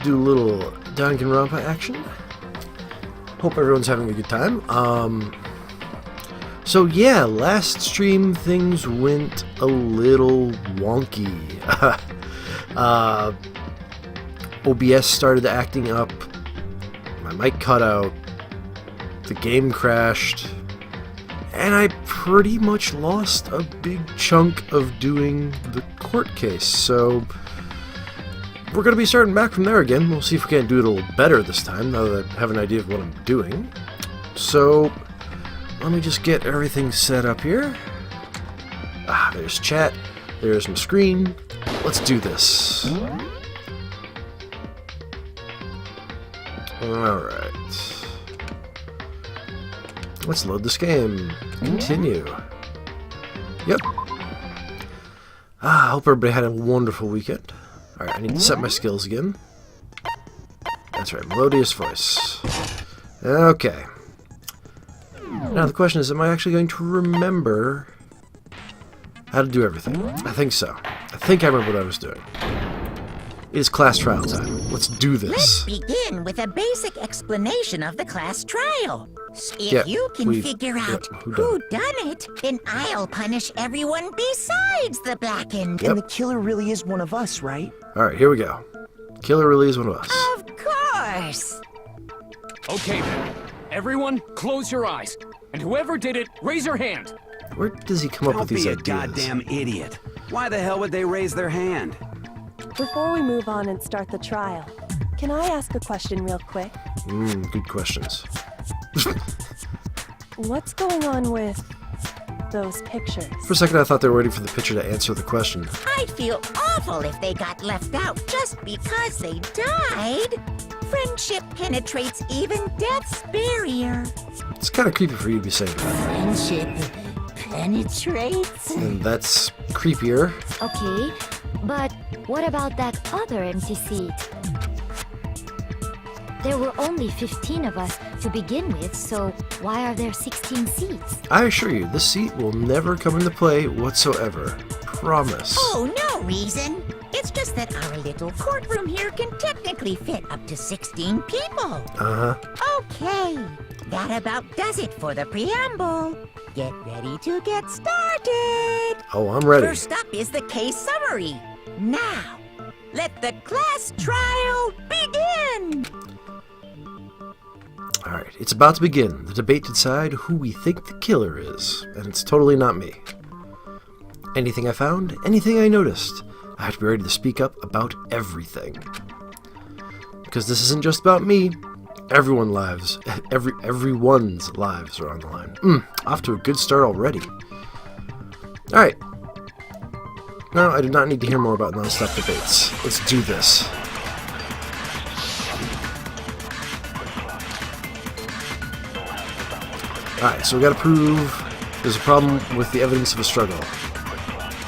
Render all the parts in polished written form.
do a little Danganronpa action. Hope everyone's having a good time. So yeah, last stream things went a little wonky. OBS started acting up. My mic cut out. The game crashed. And I pretty much lost a big chunk of doing the court case. So we're going to be starting back from there again. We'll see if we can't do it a little better this time, now that I have an idea of what I'm doing. So let me just get everything set up here. There's chat. There's my screen. Let's do this. Alright. Let's load this game. Continue. Yep. I hope everybody had a wonderful weekend. Alright, I need to set my skills again. That's right, melodious voice. Okay. Now the question is, am I actually going to remember how to do everything? I think so. I think I remember what I was doing. It is class trial time. Let's do this. Let's begin with a basic explanation of the class trial. If you can figure out who done it, then I'll punish everyone besides the Blackened. And the killer really is one of us, right? Alright, here we go. Killer really is one of us. Of course. Okay then. Everyone, close your eyes. And whoever did it, raise your hand. Where does he come up with these ideas? Don't be a goddamn idiot. Why the hell would they raise their hand? Before we move on and start the trial, can I ask a question real quick? Good questions. What's going on with those pictures? For a second I thought they were waiting for the picture to answer the question. I'd feel awful if they got left out just because they died. Friendship penetrates even death's barrier. It's kind of creepy for you to be saying that. Friendship penetrates? And that's creepier. Okay, but what about that other empty seat? There were only 15 of us to begin with, so why are there 16 seats? I assure you, this seat will never come into play whatsoever. Promise. Oh, no reason. It's just that our little courtroom here can technically fit up to 16 people. Uh-huh. Okay, that about does it for the preamble. Get ready to get started. Oh, I'm ready. First up is the case summary. Now, let the class trial begin. Alright, it's about to begin. The debate to decide who we think the killer is. And it's totally not me. Anything I found, anything I noticed, I have to be ready to speak up about everything. Because this isn't just about me. Everyone's lives are on the line. Off to a good start already. Alright. No, I do not need to hear more about non-stop debates. Let's do this. Alright, so we gotta prove there's a problem with the evidence of a struggle.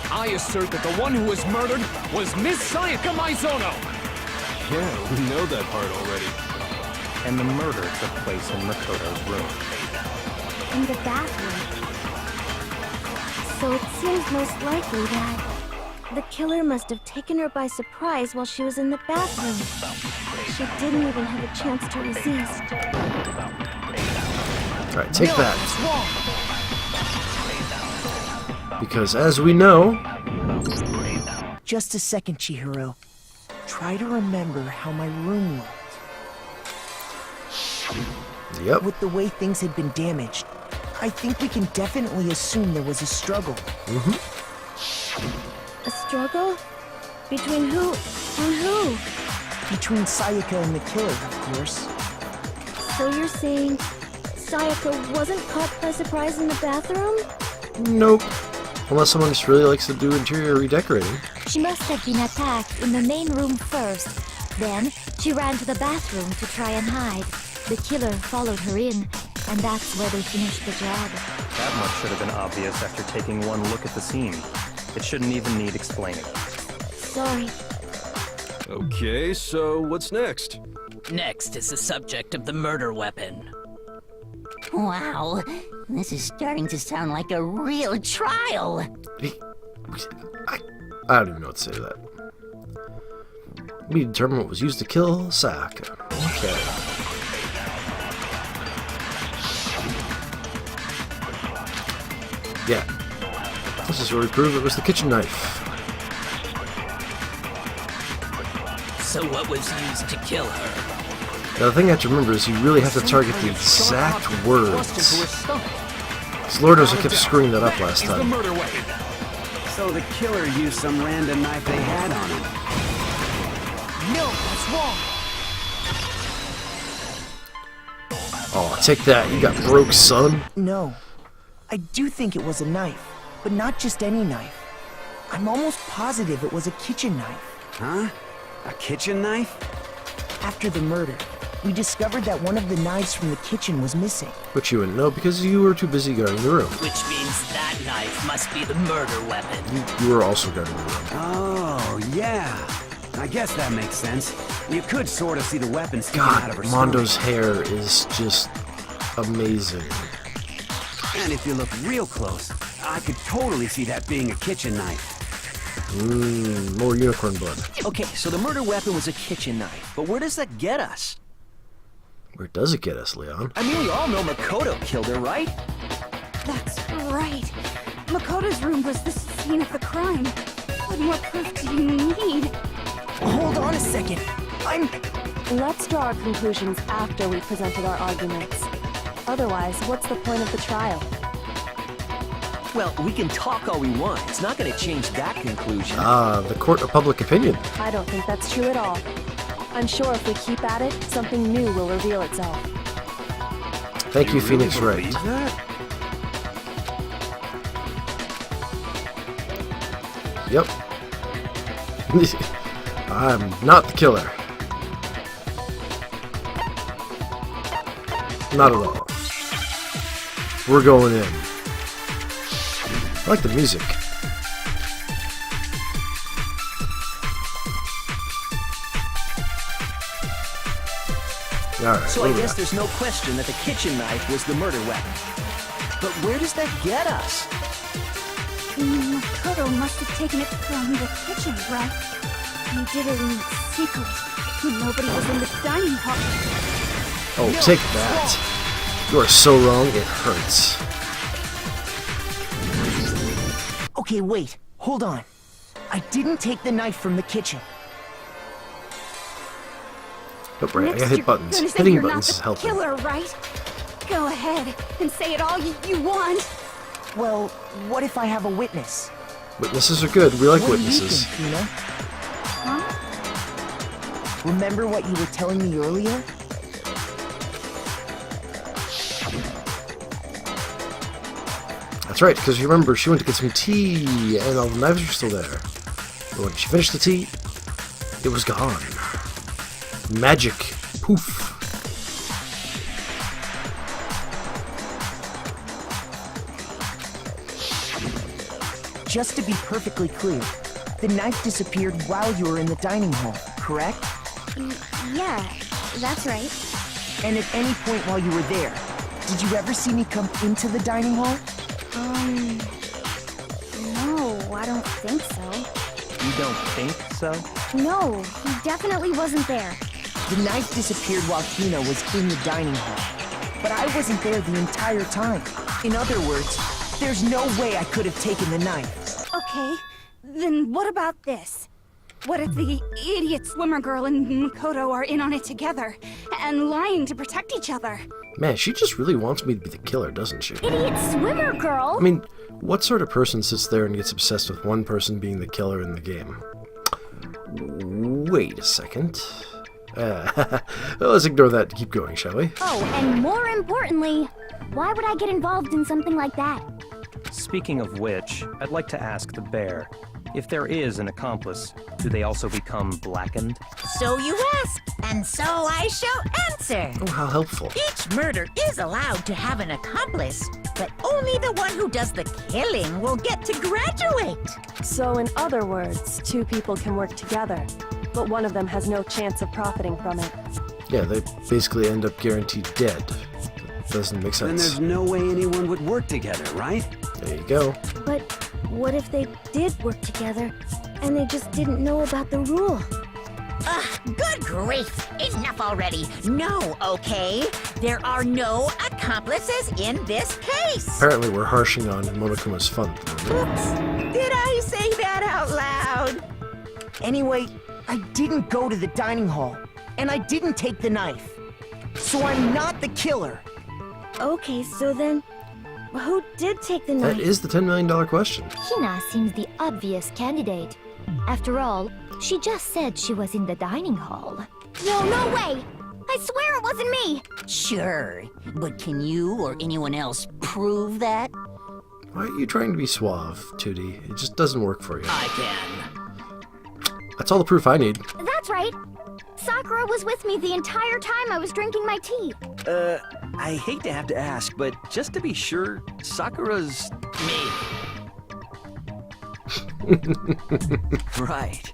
I assert that the one who was murdered was Miss Sayaka Maizono. Yeah, we know that part already. And the murder took place in Makoto's room. In the bathroom. So it seems most likely that the killer must have taken her by surprise while she was in the bathroom. She didn't even have a chance to resist. Alright, take that. Because as we know... Just a second, Chihiro. Try to remember how my room looked. Yep. With the way things had been damaged, I think we can definitely assume there was a struggle. A struggle? Between who and who? Between Sayaka and the killer, of course. So you're saying Sayaka wasn't caught by surprise in the bathroom? Nope. Unless someone just really likes to do interior redecorating. She must have been attacked in the main room first. Then, she ran to the bathroom to try and hide. The killer followed her in, and that's where they finished the job. That much should have been obvious after taking one look at the scene. It shouldn't even need explaining. Sorry. Okay, so what's next? Next is the subject of the murder weapon. Wow, this is starting to sound like a real trial. I don't even know what to say to that. We determine what was used to kill Sayaka. Okay. Yeah. This is where we prove it was the kitchen knife. So what was used to kill her? Now, the thing I have to remember is you really have to target the exact words. Lord knows I kept screwing that up last time. So the killer used some random knife they had on him. No, that's wrong. Oh, take that. You got broke, son. No. I do think it was a knife, but not just any knife. I'm almost positive it was a kitchen knife. Huh? A kitchen knife? After the murder, we discovered that one of the knives from the kitchen was missing. But you wouldn't know because you were too busy guarding the room. Which means that knife must be the murder weapon. You were also guarding the room. Oh, yeah. I guess that makes sense. You could sort of see the weapon sticking out of her God, stomach. Mondo's hair is just amazing. And if you look real close, I could totally see that being a kitchen knife. Mmm, more unicorn blood. Okay, so the murder weapon was a kitchen knife, but where does that get us? Where does it get us, Leon? I mean, we all know Makoto killed her, right? That's right. Makoto's room was the scene of the crime. What more proof do you need? Hold on a second. Let's draw our conclusions after we've presented our arguments. Otherwise, what's the point of the trial? Well, we can talk all we want. It's not going to change that conclusion. Ah, the court of public opinion. I don't think that's true at all. I'm sure if we keep at it, something new will reveal itself. Thank you, Phoenix Wright. Believe that? Yep. I'm not the killer. Not at all. We're going in. I like the music. Alright, So I guess there's no question that the kitchen knife was the murder weapon. But where does that get us? Makoto must have taken it from the kitchen, right? He did it in secret, when nobody was in the dining hall. Oh, take that. You are so wrong, it hurts. Okay, wait. Hold on. I didn't take the knife from the kitchen. Oh, right, I Next gotta hit you're buttons. gonna say Hitting you're buttons not is the helping. killer, right? Go ahead and say it all you want. Well, what if I have a witness? Witnesses are good. We like What witnesses. do you think, Tina? Huh? Remember what you were telling me earlier? That's right, because you remember she went to get some tea and all the knives were still there. But when she finished the tea, it was gone. Magic. Poof. Just to be perfectly clear, the knife disappeared while you were in the dining hall, correct? Yeah, that's right. And at any point while you were there, did you ever see me come into the dining hall? No, I don't think so. You don't think so? No, he definitely wasn't there. The knife disappeared while Tina was in the dining hall, but I wasn't there the entire time. In other words, there's no way I could have taken the knife. Okay, then what about this? What if the idiot swimmer girl and Makoto are in on it together, and lying to protect each other? Man, she just really wants me to be the killer, doesn't she? Idiot swimmer girl? I mean, what sort of person sits there and gets obsessed with one person being the killer in the game? Wait a second. Let's ignore that and keep going, shall we? Oh, and more importantly, why would I get involved in something like that? Speaking of which, I'd like to ask the bear, if there is an accomplice, do they also become blackened? So you ask, and so I shall answer. Oh, how helpful. Each murder is allowed to have an accomplice, but only the one who does the killing will get to graduate. So in other words, two people can work together, but one of them has no chance of profiting from it. Yeah, they basically end up guaranteed dead. That doesn't make Then sense. there's no way anyone would work together, right? There you go. But what if they did work together, and they just didn't know about the rule? Good grief! Enough already. No, okay? There are no accomplices in this case. Apparently we're harshing on Monokuma's fun. Oops. Did I say that out loud? Anyway, I didn't go to the dining hall, and I didn't take the knife. So I'm not the killer. Okay, so then, who did take the knife? That is the $10 million question. Hina seems the obvious candidate. After all, she just said she was in the dining hall. No way! I swear it wasn't me! Sure, but can you or anyone else prove that? Why are you trying to be suave, 2D? It just doesn't work for you. I can. That's all the proof I need. That's right. Sakura was with me the entire time I was drinking my tea. I hate to have to ask, but just to be sure, Sakura's... Me. Right.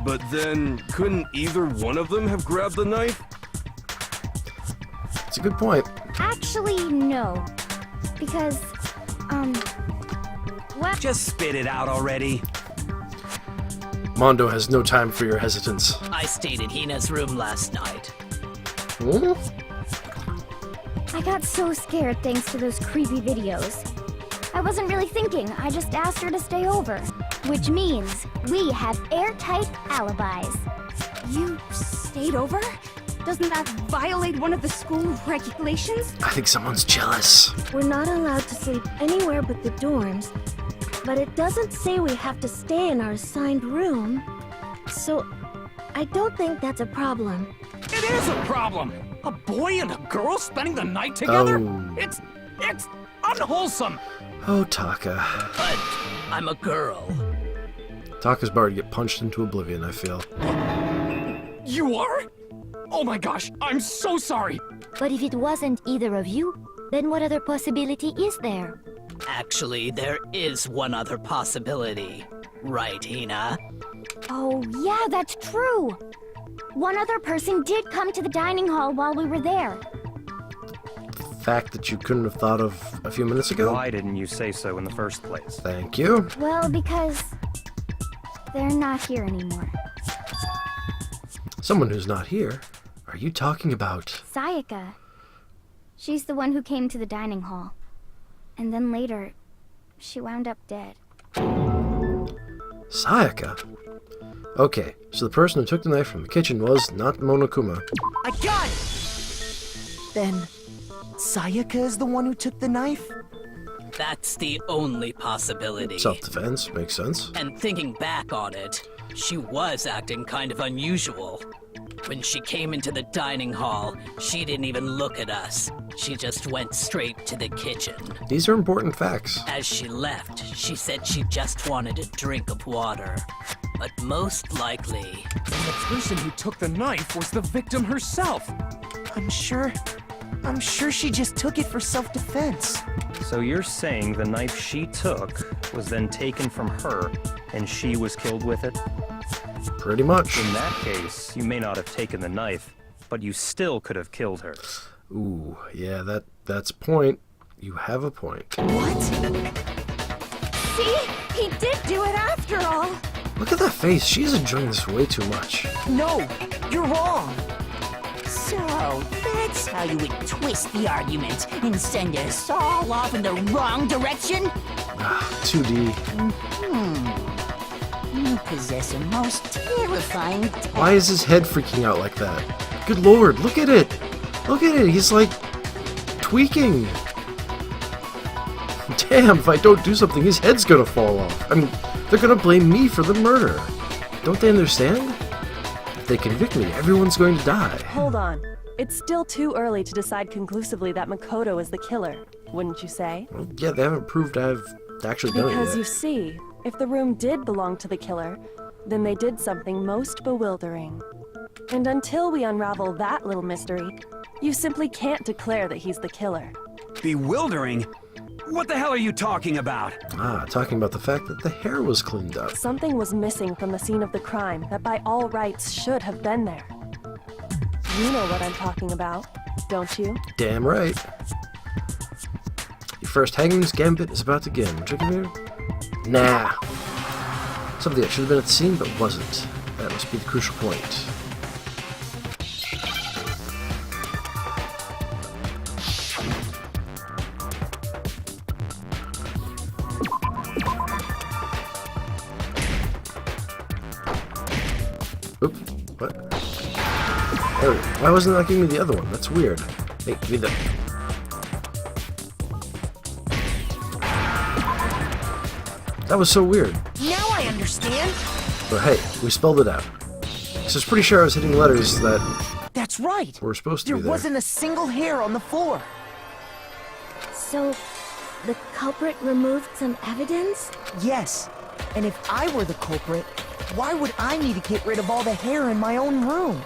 But then, couldn't either one of them have grabbed the knife? That's a good point. Actually, no. Because, well... Just spit it out already. Mondo has no time for your hesitance. I stayed in Hina's room last night. Hmm? I got so scared thanks to those creepy videos. I wasn't really thinking, I just asked her to stay over. Which means we have airtight alibis. You stayed over? Doesn't that violate one of the school regulations? I think someone's jealous. We're not allowed to sleep anywhere but the dorms, but it doesn't say we have to stay in our assigned room. So, I don't think that's a problem. It is a problem! A boy and a girl spending the night together? Oh. It's unwholesome! Oh, Taka. But I'm a girl. Taka's about to get punched into oblivion, I feel. You are? Oh my gosh, I'm so sorry! But if it wasn't either of you, then what other possibility is there? Actually, there is one other possibility. Right, Hina? Oh, yeah, that's true. One other person did come to the dining hall while we were there. Fact that you couldn't have thought of a few minutes ago? Why didn't you say so in the first place? Thank you. Well, because they're not here anymore. Someone who's not here? Are you talking about... Sayaka. She's the one who came to the dining hall. And then later, she wound up dead. Sayaka? Okay, so the person who took the knife from the kitchen was not Monokuma. I got it! Then, Sayaka is the one who took the knife? That's the only possibility. Self-defense, makes sense. And thinking back on it, she was acting kind of unusual. When she came into the dining hall, she didn't even look at us. She just went straight to the kitchen. These are important facts. As she left, she said she just wanted a drink of water. But most likely... the person who took the knife was the victim herself! I'm sure she just took it for self-defense. So you're saying the knife she took was then taken from her, and she was killed with it? Pretty much. In that case, you may not have taken the knife, but you still could have killed her. Ooh, yeah, that's a point. You have a point. What? See? He did do it after all! Look at that face. She's enjoying this way too much. No, you're wrong. So, that's how you would twist the argument and send us all off in the wrong direction? 2D. You possess a most terrifying talent. Why is his head freaking out like that? Good lord, look at it! Look at it, he's like... tweaking! Damn, if I don't do something, his head's gonna fall off. I mean, they're gonna blame me for the murder. Don't they understand? If they convict me, everyone's going to die. Hold on. It's still too early to decide conclusively that Makoto is the killer, wouldn't you say? Well, yeah, they haven't proved I've actually done it Because yet. you see, if the room did belong to the killer, then they did something most bewildering. And until we unravel that little mystery, you simply can't declare that he's the killer. Bewildering? What the hell are you talking about? Ah, talking about the fact that the hair was cleaned up. Something was missing from the scene of the crime that by all rights should have been there. You know what I'm talking about, don't you? Damn right. Your first Hangman's Gambit is about to begin. Chicken beer? Nah. Something that should have been at the scene but wasn't. That must be the crucial point. Oop, what? Oh, why wasn't that giving me the other one? That's weird. Hey, give me the... That was so weird. Now I understand. But hey, we spelled it out. So I was pretty sure I was hitting letters that That's right. were supposed to There be there. wasn't a single hair on the floor. So, the culprit removed some evidence? Yes. And if I were the culprit, why would I need to get rid of all the hair in my own room?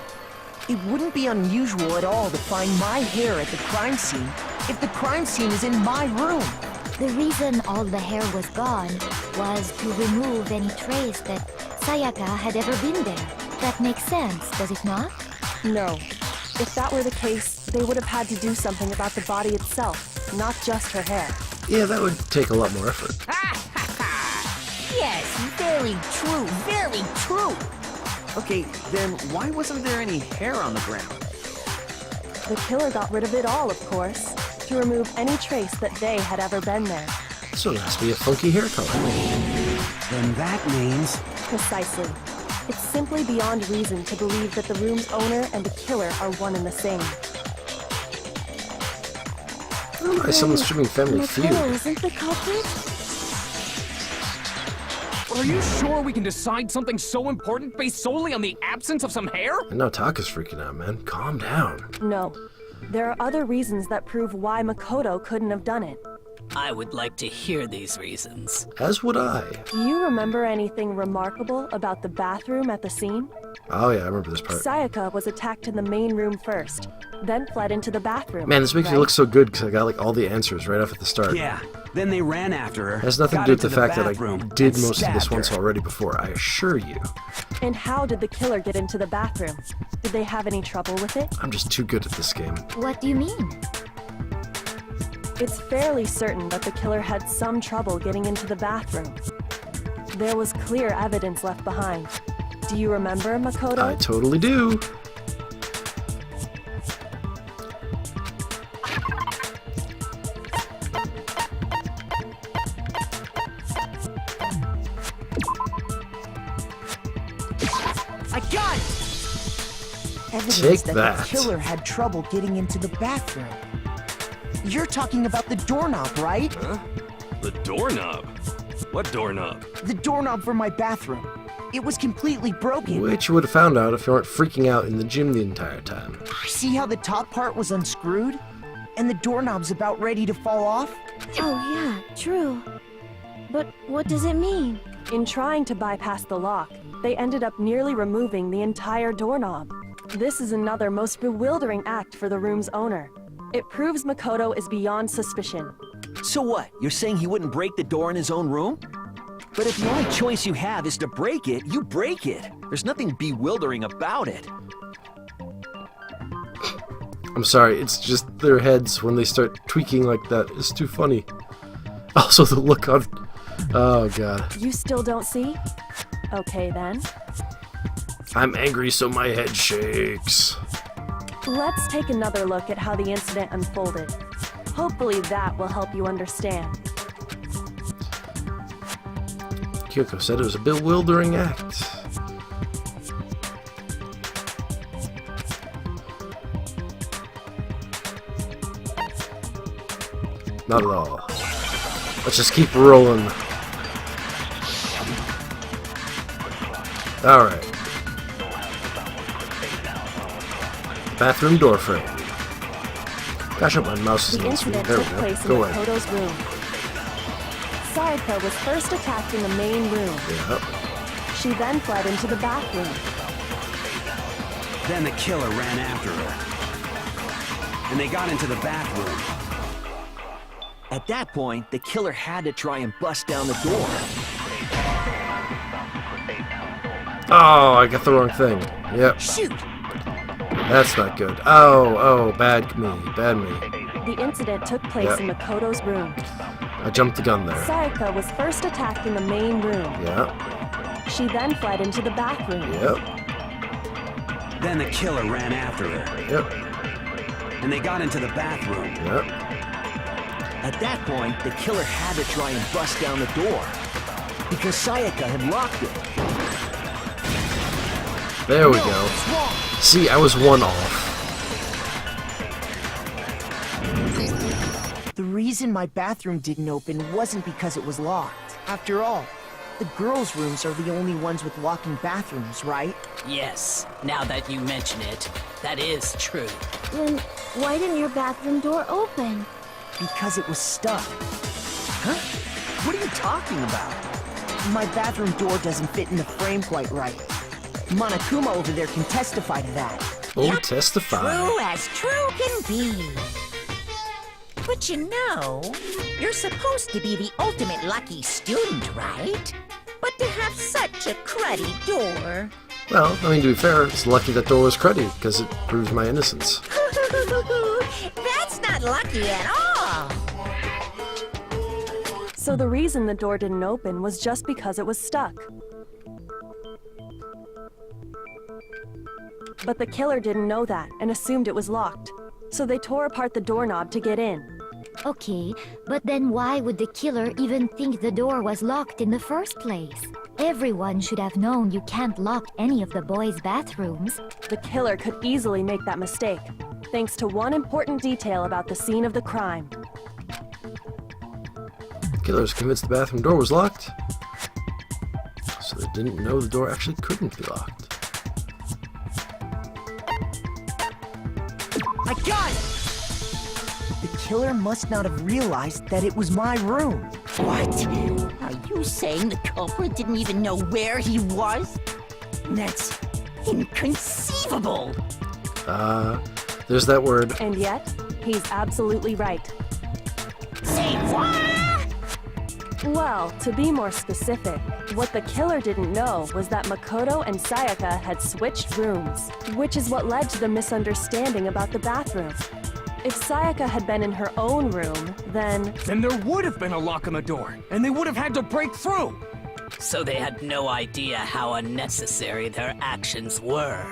It wouldn't be unusual at all to find my hair at the crime scene if the crime scene is in my room. The reason all the hair was gone was to remove any trace that Sayaka had ever been there. That makes sense, does it not? No. If that were the case, they would have had to do something about the body itself, not just her hair. Yeah, that would take a lot more effort. Yes, very true, very true. Okay, then why wasn't there any hair on the ground? The killer got rid of it all, of course, to remove any trace that they had ever been there. So it has to be a funky hair color. Then that means... Precisely. It's simply beyond reason to believe that the room's owner and the killer are one and the same. Oh, nice, someone's streaming Family Feud. Makoto isn't the culprit? Are you sure we can decide something so important based solely on the absence of some hair? And now Taka's freaking out, man. Calm down. No. There are other reasons that prove why Makoto couldn't have done it. I would like to hear these reasons. As would I. Do you remember anything remarkable about the bathroom at the scene? Oh yeah, I remember this part. Sayaka was attacked in the main room first, then fled into the bathroom. Man, this makes me look so good because I got like all the answers right off at the start. Yeah, then they ran after her. It has nothing to got do with the into fact that I bathroom did and most of this stabbed once her. already before, I assure you. And how did the killer get into the bathroom? Did they have any trouble with it? I'm just too good at this game. What do you mean? It's fairly certain that the killer had some trouble getting into the bathroom. There was clear evidence left behind. Do you remember, Makoto? I totally do. I got it! Evidence Take that that. the killer had trouble getting into the bathroom. You're talking about the doorknob, right? Huh? The doorknob? What doorknob? The doorknob for my bathroom. It was completely broken. Which you would have found out if you weren't freaking out in the gym the entire time. See how the top part was unscrewed? And the doorknob's about ready to fall off? Oh yeah, true. But what does it mean? In trying to bypass the lock, they ended up nearly removing the entire doorknob. This is another most bewildering act for the room's owner. It proves Makoto is beyond suspicion. So what? You're saying he wouldn't break the door in his own room? But if the only choice you have is to break it, you break it. There's nothing bewildering about it. I'm sorry, it's just their heads when they start tweaking like that. It's too funny. Also, the look on... Oh, God. You still don't see? Okay, then. I'm angry so my head shakes. Let's take another look at how the incident unfolded. Hopefully that will help you understand. Kyoko said it was a bewildering act. Not at all. Let's just keep rolling. Alright. Bathroom door frame. Gosh, my mouse is The on the screen. incident There we took go. place in Go ahead. Makoto's room. Sayaka was first attacked in the main room. Yeah. She then fled into the bathroom. Then the killer ran after her. And they got into the bathroom. At that point, the killer had to try and bust down the door. Oh, I got the wrong thing. Yep. Shoot! That's not good. Oh, bad me. Bad me. The incident took place in Makoto's room. I jumped the gun there. Sayaka was first attacked in the main room. Yeah. She then fled into the bathroom. Yep. Then the killer ran after her. Yep. And they got into the bathroom. Yep. At that point, the killer had to try and bust down the door. Because Sayaka had locked it. There we go. See, I was one off. The reason my bathroom didn't open wasn't because it was locked. After all, the girls' rooms are the only ones with walk-in bathrooms, right? Yes, now that you mention it, that is true. Then why didn't your bathroom door open? Because it was stuck. Huh? What are you talking about? My bathroom door doesn't fit in the frame quite right. Monokuma over there can testify to that. Oh, Yep, testify. True as true can be. But you know, you're supposed to be the ultimate lucky student, right? But to have such a cruddy door. Well, I mean, to be fair, it's lucky that door was cruddy, because it proves my innocence. That's not lucky at all. So the reason the door didn't open was just because it was stuck. But the killer didn't know that and assumed it was locked. So they tore apart the doorknob to get in. Okay, but then why would the killer even think the door was locked in the first place? Everyone should have known you can't lock any of the boys' bathrooms. The killer could easily make that mistake, thanks to one important detail about the scene of the crime. The killer's convinced the bathroom door was locked, so they didn't know the door actually couldn't be locked. I got it! The killer must not have realized that it was my room. What? Are you saying the culprit didn't even know where he was? That's inconceivable. There's that word. And yet, he's absolutely right. Say what? Well, to be more specific, what the killer didn't know was that Makoto and Sayaka had switched rooms, which is what led to the misunderstanding about the bathroom. If Sayaka had been in her own room, then there would have been a lock on the door, and they would have had to break through. So they had no idea how unnecessary their actions were.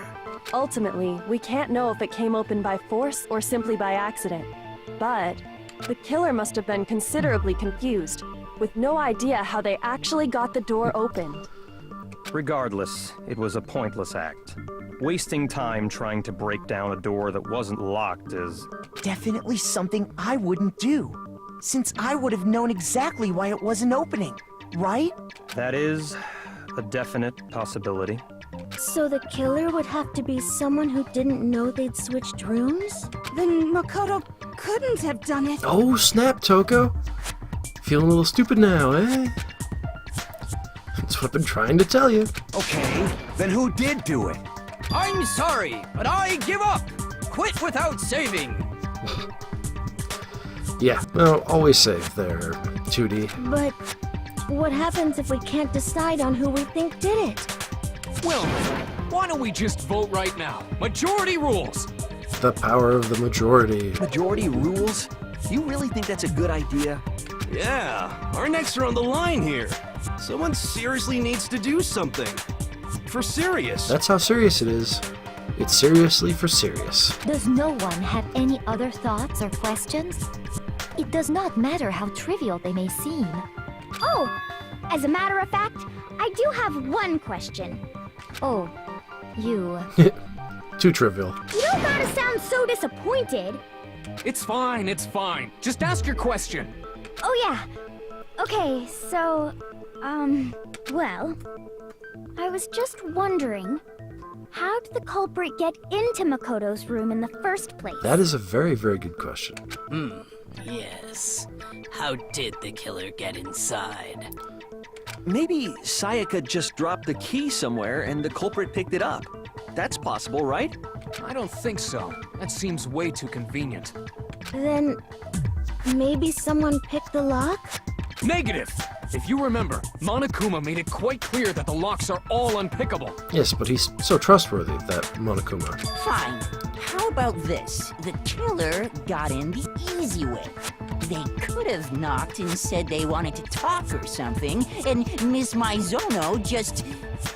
ultimately, we can't know if it came open by force or simply by accident. But the killer must have been considerably confused, with no idea how they actually got the door opened. Regardless, it was a pointless act. Wasting time trying to break down a door that wasn't locked is... definitely something I wouldn't do, since I would have known exactly why it wasn't opening, right? That is a definite possibility. So the killer would have to be someone who didn't know they'd switched rooms? Then Makoto couldn't have done it. Oh, snap, Toko. Feeling a little stupid now, eh? That's what I've been trying to tell you. Okay, then who did do it? I'm sorry, but I give up! Quit without saving! Yeah, well, always save there, 2D. But what happens if we can't decide on who we think did it? Well, why don't we just vote right now? Majority rules! The power of the majority. Majority rules? You really think that's a good idea? Yeah, our necks are on the line here. Someone seriously needs to do something. For serious. That's how serious it is. It's seriously for serious. Does no one have any other thoughts or questions? It does not matter how trivial they may seem. Oh, as a matter of fact, I do have one question. Oh, you... Too trivial. You don't gotta sound so disappointed. It's fine, it's fine. Just ask your question. Oh yeah. Okay, so, well, I was just wondering, how did the culprit get into Makoto's room in the first place? That is a very, very good question. Yes. How did the killer get inside? Maybe Sayaka just dropped the key somewhere and the culprit picked it up. That's possible, right? I don't think so. That seems way too convenient. Then maybe someone picked the lock? Negative! If you remember, Monokuma made it quite clear that the locks are all unpickable. Yes, but he's so trustworthy, that Monokuma. Fine. How about this? The killer got in the easy way. They could have knocked and said they wanted to talk or something, and Miss Maizono just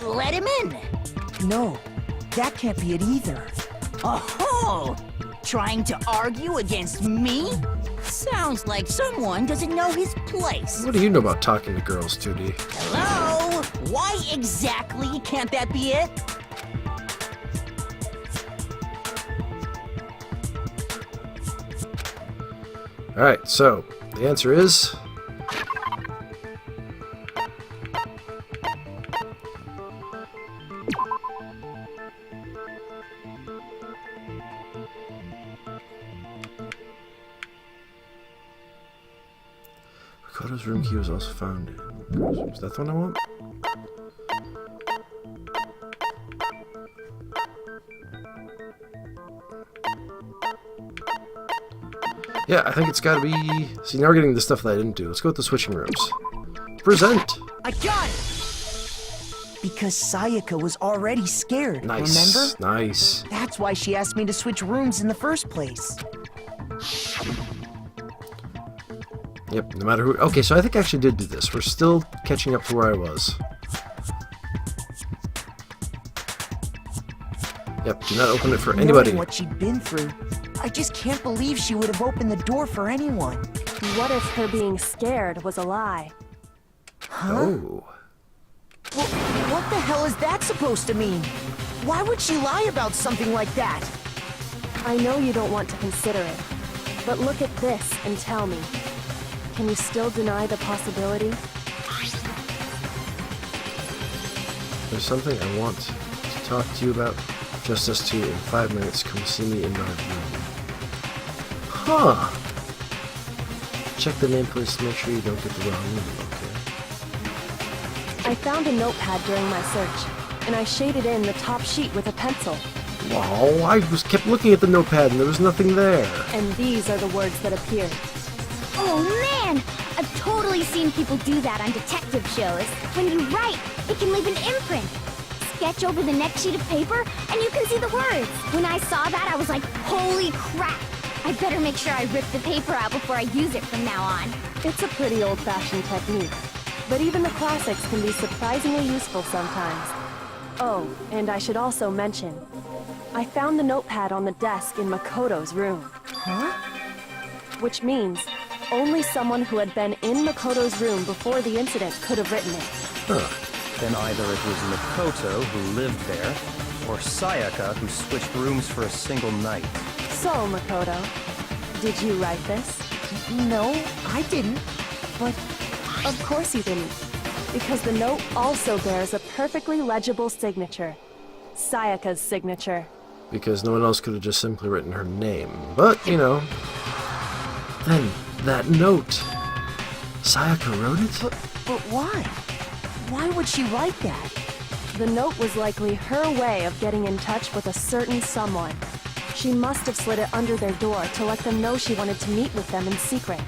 let him in. No, that can't be it either. Oh, trying to argue against me? Sounds like someone doesn't know his place. What do you know about talking to girls, 2D? Hello? Why exactly can't that be it? Alright, so the answer is... Makoto's room key was also found in... Is that the one I want? Yeah, I think it's gotta be... See, now we're getting the stuff that I didn't do. Let's go with the switching rooms. Present! I got it! Because Sayaka was already scared, Nice, remember? nice. That's why she asked me to switch rooms in the first place. Yep, no matter who... Okay, so I think I actually did do this. We're still catching up to where I was. Yep, do not open it for anybody. Knowing what she'd been through, I just can't believe she would have opened the door for anyone. What if her being scared was a lie? Huh? Oh. Well, what the hell is that supposed to mean? Why would she lie about something like that? I know you don't want to consider it, but look at this and tell me. Can you still deny the possibility? There's something I want to talk to you about. Just us two in 5 minutes. Come see me in my room. Huh. Check the name, please, to make sure you don't get the wrong room, okay? I found a notepad during my search, and I shaded in the top sheet with a pencil. Wow, I kept looking at the notepad and there was nothing there. And these are the words that appeared. Oh man! I've totally seen people do that on detective shows. When you write, it can leave an imprint. Sketch over the next sheet of paper, and you can see the words. When I saw that, I was like, holy crap! I better make sure I rip the paper out before I use it from now on. It's a pretty old-fashioned technique, but even the classics can be surprisingly useful sometimes. Oh, and I should also mention, I found the notepad on the desk in Makoto's room. Huh? Which means only someone who had been in Makoto's room before the incident could have written it. Huh. Then either it was Makoto who lived there, or Sayaka who switched rooms for a single night. So, Makoto, did you write this? No, I didn't. But of course you didn't, because the note also bears a perfectly legible signature. Sayaka's signature. Because no one else could have just simply written her name. But, you know... Then, that note... Sayaka wrote it? But why? Why would she write that? The note was likely her way of getting in touch with a certain someone. She must have slid it under their door to let them know she wanted to meet with them in secret.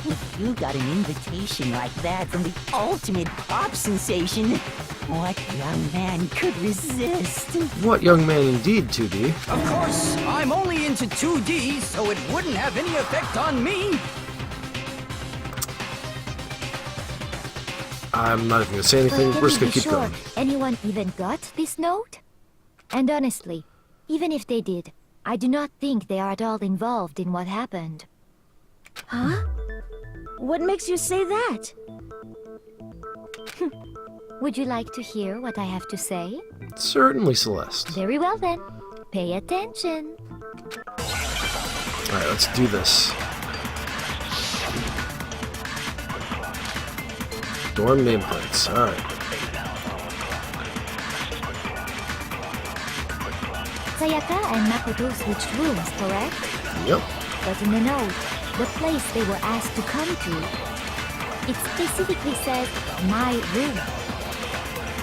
If you got an invitation like that from the ultimate pop sensation, what young man could resist? What young man indeed, 2D? Of course, I'm only into 2D, so it wouldn't have any effect on me. I'm not even gonna say anything. But We're can just you gonna be keep sure going. anyone even got this note? And honestly, even if they did, I do not think they are at all involved in what happened. Huh? What makes you say that? Would you like to hear what I have to say? Certainly, Celeste. Very well then. Pay attention. Alright, let's do this. Dorm nameplates, alright. Sayaka and Makoto switched rooms, correct? Yep. But in the note, the place they were asked to come to, it specifically says, my room.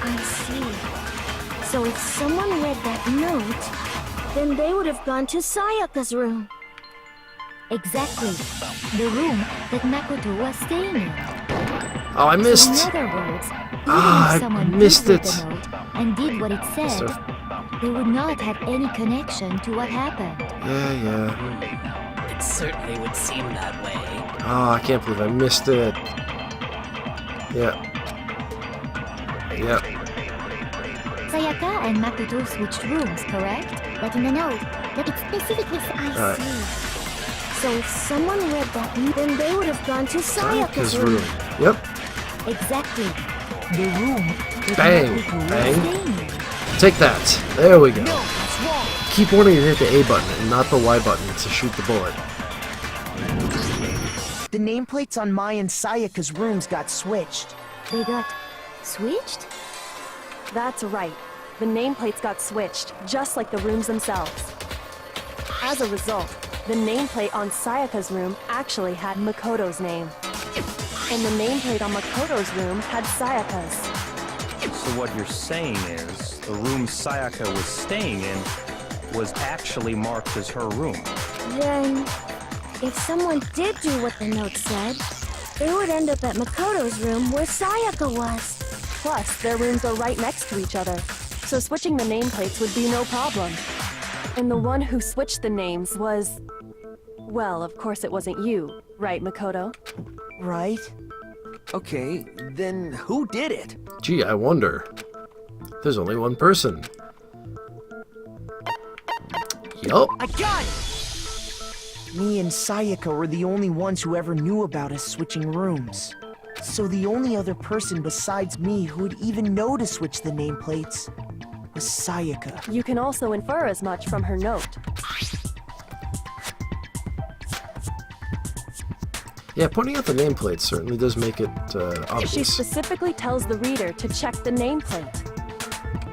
I see. So if someone read that note, then they would have gone to Sayaka's room. Exactly. The room that Makoto was staying in. Oh, I missed! So in other words, even Ah, if someone I missed did read it! the note and did what it said, they would not have any connection to what happened. Yeah. It certainly would seem that way. Oh, I can't believe I missed it. Yeah. Yep. Sayaka and Makoto switched rooms, correct? But in the note, it specifically says I Alright. see. So if someone read that, then they would have gone to Sayaka's Sayaka's room. room. Yep. Exactly. The room. with Bang. Makoto Bang. staying. Take that. There we go. No, that's wrong. Keep wanting to hit the A button and not the Y button to shoot the bullet. The nameplates on Mai and Sayaka's rooms got switched. They got switched? That's right. The nameplates got switched, just like the rooms themselves. As a result, the nameplate on Sayaka's room actually had Makoto's name. And the nameplate on Makoto's room had Sayaka's. So what you're saying is, the room Sayaka was staying in was actually marked as her room. Then, if someone did do what the note said, they would end up at Makoto's room where Sayaka was. Plus, their rooms are right next to each other, so switching the nameplates would be no problem. And the one who switched the names was... Well, of course it wasn't you, right, Makoto? Right? Okay, then who did it? Gee, I wonder. There's only one person. Yup. I got it! Me and Sayaka were the only ones who ever knew about us switching rooms. So the only other person besides me who would even know to switch the nameplates was Sayaka. You can also infer as much from her note. Yeah, pointing out the nameplate certainly does make it She obvious. specifically tells the reader to check the nameplate.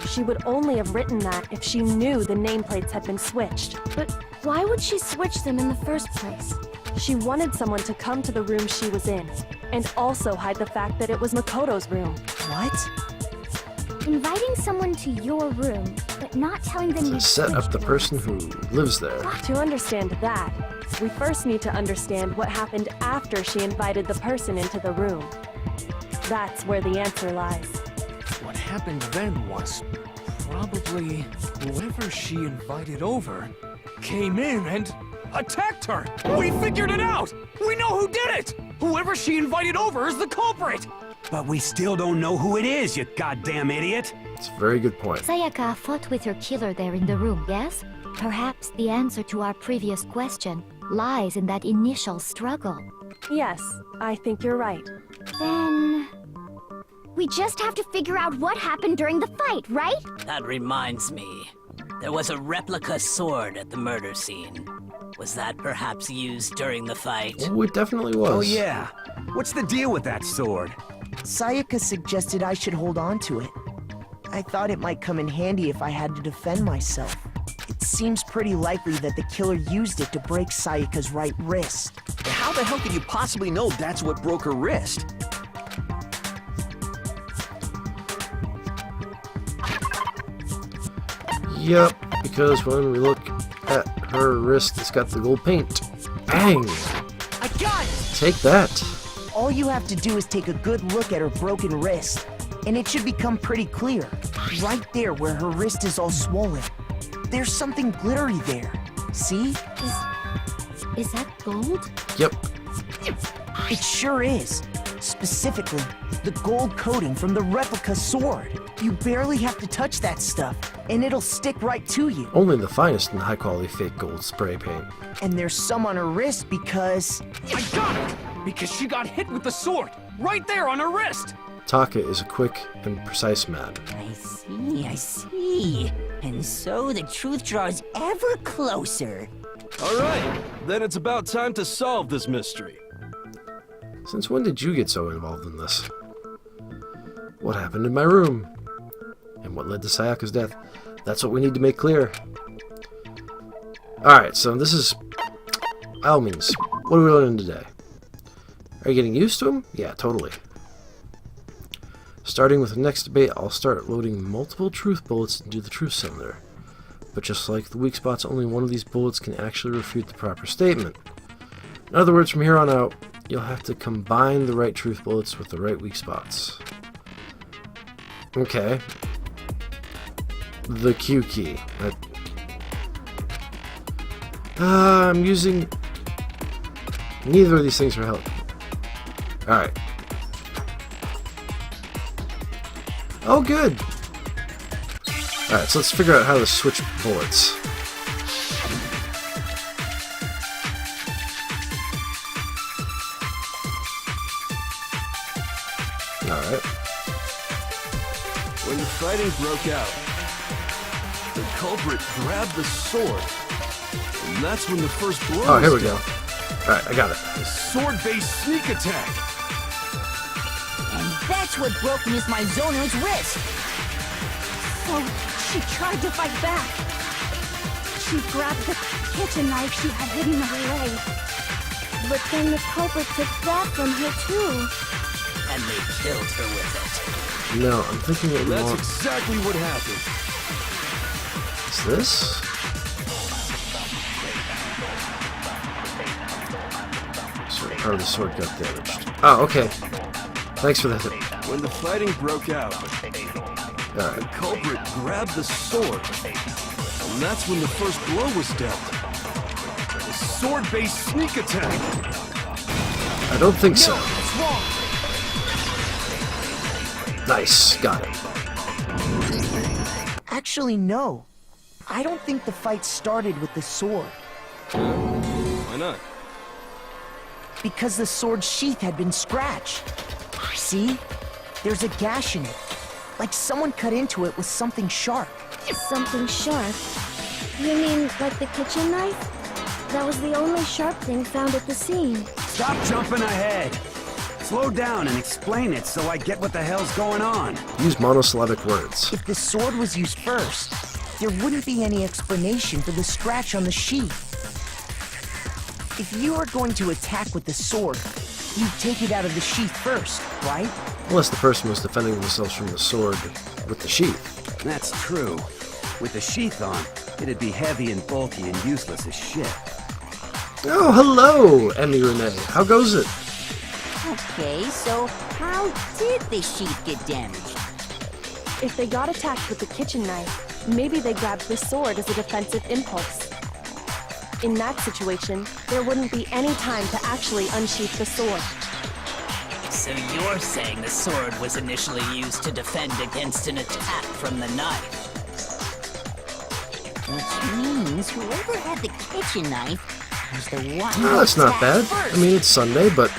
She would only have written that if she knew the nameplates had been switched. But why would she switch them in the first place? She wanted someone to come to the room she was in, and also hide the fact that it was Makoto's room. What? Inviting someone to your room, but not telling them To you set up the switched person who lives there. To understand that, we first need to understand what happened after she invited the person into the room. That's where the answer lies. What happened then was probably whoever she invited over came in and attacked her. We figured it out. We know who did it. Whoever she invited over is the culprit. But we still don't know who it is, you goddamn idiot! It's a very good point. Sayaka fought with her killer there in the room, yes? Perhaps the answer to our previous question lies in that initial struggle. Yes, I think you're right. Then... we just have to figure out what happened during the fight, right? That reminds me. There was a replica sword at the murder scene. Was that perhaps used during the fight? Oh, it definitely was. Oh yeah. What's the deal with that sword? Sayaka suggested I should hold on to it. I thought it might come in handy if I had to defend myself. It seems pretty likely that the killer used it to break Sayaka's right wrist. How the hell could you possibly know that's what broke her wrist? Yep, because when we look at her wrist, it's got the gold paint. Bang! I got it! Take that. All you have to do is take a good look at her broken wrist, and it should become pretty clear. Right there where her wrist is all swollen. There's something glittery there. See? Is that gold? Yep. It sure is. Specifically, the gold coating from the replica sword. You barely have to touch that stuff, and it'll stick right to you. Only the finest in high-quality fake gold spray paint. And there's some on her wrist because... I got it! Because she got hit with the sword, right there on her wrist! Taka is a quick and precise man. I see. And so the truth draws ever closer. All right, then it's about time to solve this mystery. Since when did you get so involved in this? What happened in my room? And what led to Sayaka's death? That's what we need to make clear. Alright, so this is... by all means, what are we learning today? Are you getting used to him? Yeah, totally. Starting with the next debate, I'll start loading multiple truth bullets into the truth cylinder. But just like the weak spots, only one of these bullets can actually refute the proper statement. In other words, from here on out, you'll have to combine the right truth bullets with the right weak spots. Okay. The Q key. I'm using Neither of these things are helping. Alright. Oh, good. Alright, so let's figure out how to switch bullets. Alright. When the fighting broke out, the culprit grabbed the sword. And that's when the first blow Oh, here we was go. dealt. Alright, I got it. A sword-based sneak attack. And that's what broke Miss Mizono's wrist. So she tried to fight back. She grabbed the kitchen knife she had hidden in her leg. But then the culprit took that from her too. And they killed her with it. No, I'm thinking what we That's want. exactly what happened. Is this? Sorry, part of the sword got damaged. Oh, okay. Thanks for that. When the fighting broke out, the culprit grabbed the sword. And that's when the first blow was dealt. A sword-based sneak attack. I don't think so. That's wrong. Nice, got it. Actually, no. I don't think the fight started with the sword. Why not? Because the sword's sheath had been scratched. See? There's a gash in it. Like someone cut into it with something sharp. Something sharp? You mean like the kitchen knife? That was the only sharp thing found at the scene. Stop jumping ahead. Slow down and explain it so I get what the hell's going on. Use monosyllabic words. If the sword was used first, there wouldn't be any explanation for the scratch on the sheath. If you are going to attack with the sword, you'd take it out of the sheath first, right? Unless the person was defending themselves from the sword with the sheath. That's true. With the sheath on, it'd be heavy and bulky and useless as shit. Oh, hello, Emmy Renee. How goes it? Okay, so how did the sheath get damaged? If they got attacked with the kitchen knife, maybe they grabbed the sword as a defensive impulse. In that situation, there wouldn't be any time to actually unsheath the sword. So you're saying the sword was initially used to defend against an attack from the knife? Which means whoever had the kitchen knife was the one Oh, who that's not attacked bad. first. I mean, it's Sunday, but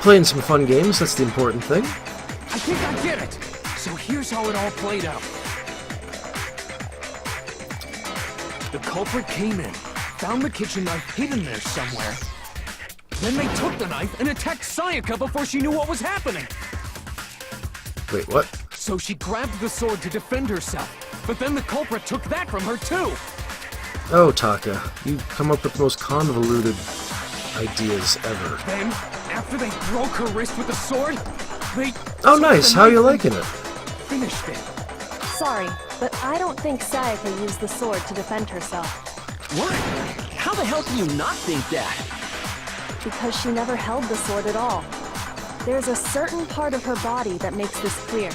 playing some fun games, that's the important thing. I think I get it. So here's how it all played out. The culprit came in, found the kitchen knife hidden there somewhere. Then they took the knife and attacked Sayaka before she knew what was happening. Wait, what? So she grabbed the sword to defend herself, but then the culprit took that from her too. Oh, Taka, you come up with the most convoluted ideas ever. Then, after they broke her wrist with the sword, they Oh, took nice. the How you knife liking it? and finished it. Sorry, but I don't think Sayaka used the sword to defend herself. What? How the hell can you not think that? Because she never held the sword at all. There's a certain part of her body that makes this clear.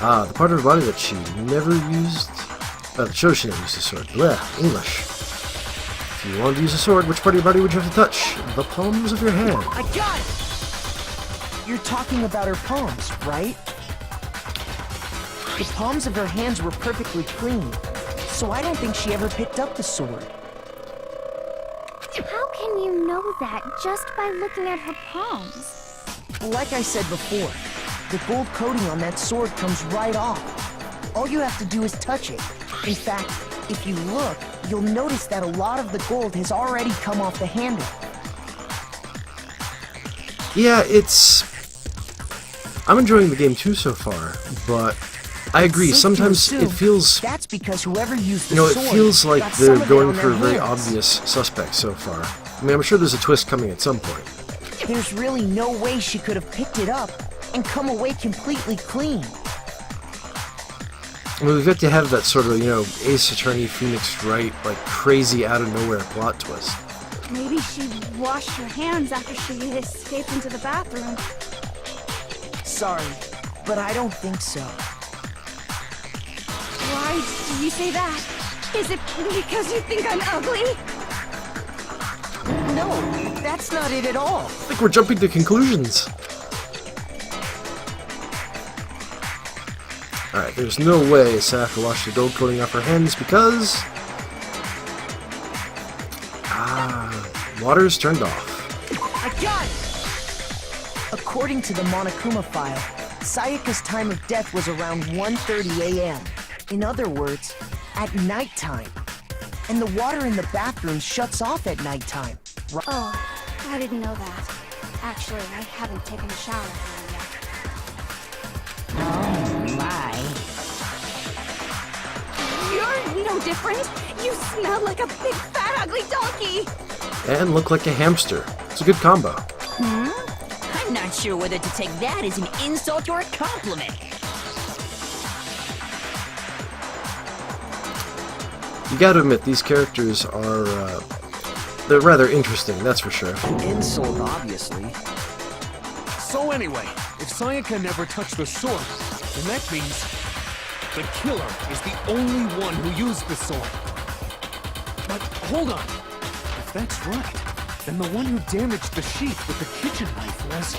Ah, the part of her body that she never used. That shows she never used the sword. Blech, English. If you wanted to use a sword, which part of your body would you have to touch? The palms of your hand. I got it! You're talking about her palms, right? The palms of her hands were perfectly clean, so I don't think she ever picked up the sword. How can you know that just by looking at her palms? Like I said before, the gold coating on that sword comes right off. All you have to do is touch it. In fact, if you look, you'll notice that a lot of the gold has already come off the handle. Yeah, I'm enjoying the game too so far, but I agree. Safe to Sometimes it assume feels, that's because whoever used the it sword feels like got they're some of it going on for a their very hands. obvious suspect so far. I mean, I'm sure there's a twist coming at some point. There's really no way she could have picked it up and come away completely clean. I mean, we've got to have that sort of, Ace Attorney Phoenix Wright, like, crazy out-of-nowhere plot twist. Maybe she washed her hands after she escaped into the bathroom. Sorry, but I don't think so. Why do you say that? Is it because you think I'm ugly? No, that's not it at all. I think we're jumping to conclusions. Alright, there's no way Sayaka washed the gold coating off her hands because... water's turned off. I got it! According to the Monokuma file, Sayaka's time of death was around 1:30 a.m. In other words, at nighttime. And the water in the bathroom shuts off at nighttime. Oh, I didn't know that. Actually, I haven't taken a shower yet. Oh, my. You're no different. You smell like a big, fat, ugly donkey. And look like a hamster. It's a good combo. I'm not sure whether to take that as an insult or a compliment. You gotta admit, these characters are, they're rather interesting, that's for sure. Insult, obviously. So anyway, if Sayaka never touched the sword, then that means the killer is the only one who used the sword. But hold on. If that's right, then the one who damaged the sheath with the kitchen knife was...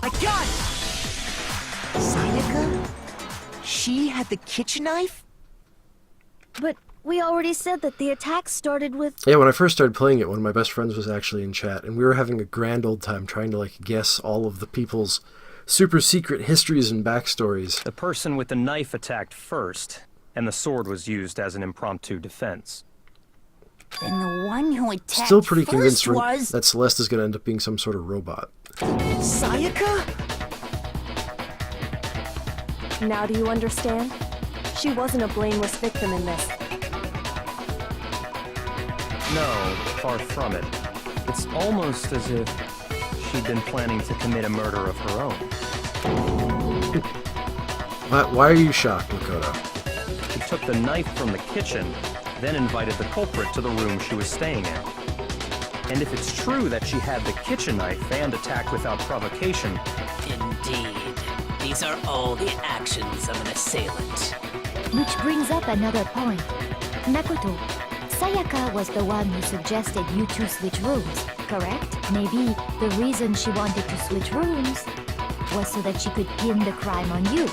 I got it! Sayaka? She had the kitchen knife? But we already said that the attack started with... Yeah, when I first started playing it, one of my best friends was actually in chat, and we were having a grand old time trying to, like, guess all of the people's super secret histories and backstories. The person with the knife attacked first, and the sword was used as an impromptu defense. And the one who attacked Still pretty convinced first was... that Celeste is going to end up being some sort of robot. Sayaka? Now do you understand? She wasn't a blameless victim in this. No, far from it. It's almost as if she'd been planning to commit a murder of her own. Why are you shocked, Makoto? She took the knife from the kitchen, then invited the culprit to the room she was staying in. And if it's true that she had the kitchen knife and attacked without provocation... Indeed. These are all the actions of an assailant. Which brings up another point. Makoto, Sayaka was the one who suggested you two switch rooms, correct? Maybe the reason she wanted to switch rooms was so that she could pin the crime on you.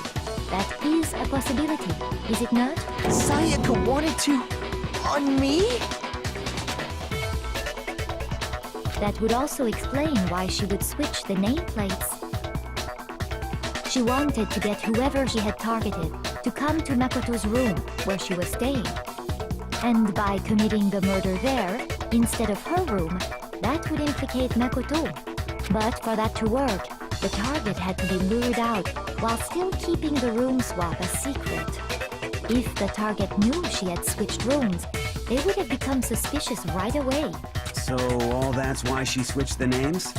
That is a possibility, is it not? Sayaka wanted to... on me? That would also explain why she would switch the nameplates. She wanted to get whoever she had targeted to come to Makoto's room where she was staying. And by committing the murder there, instead of her room, that would implicate Makoto. But for that to work, the target had to be lured out while still keeping the room swap a secret. If the target knew she had switched rooms, they would have become suspicious right away. So all that's why she switched the names?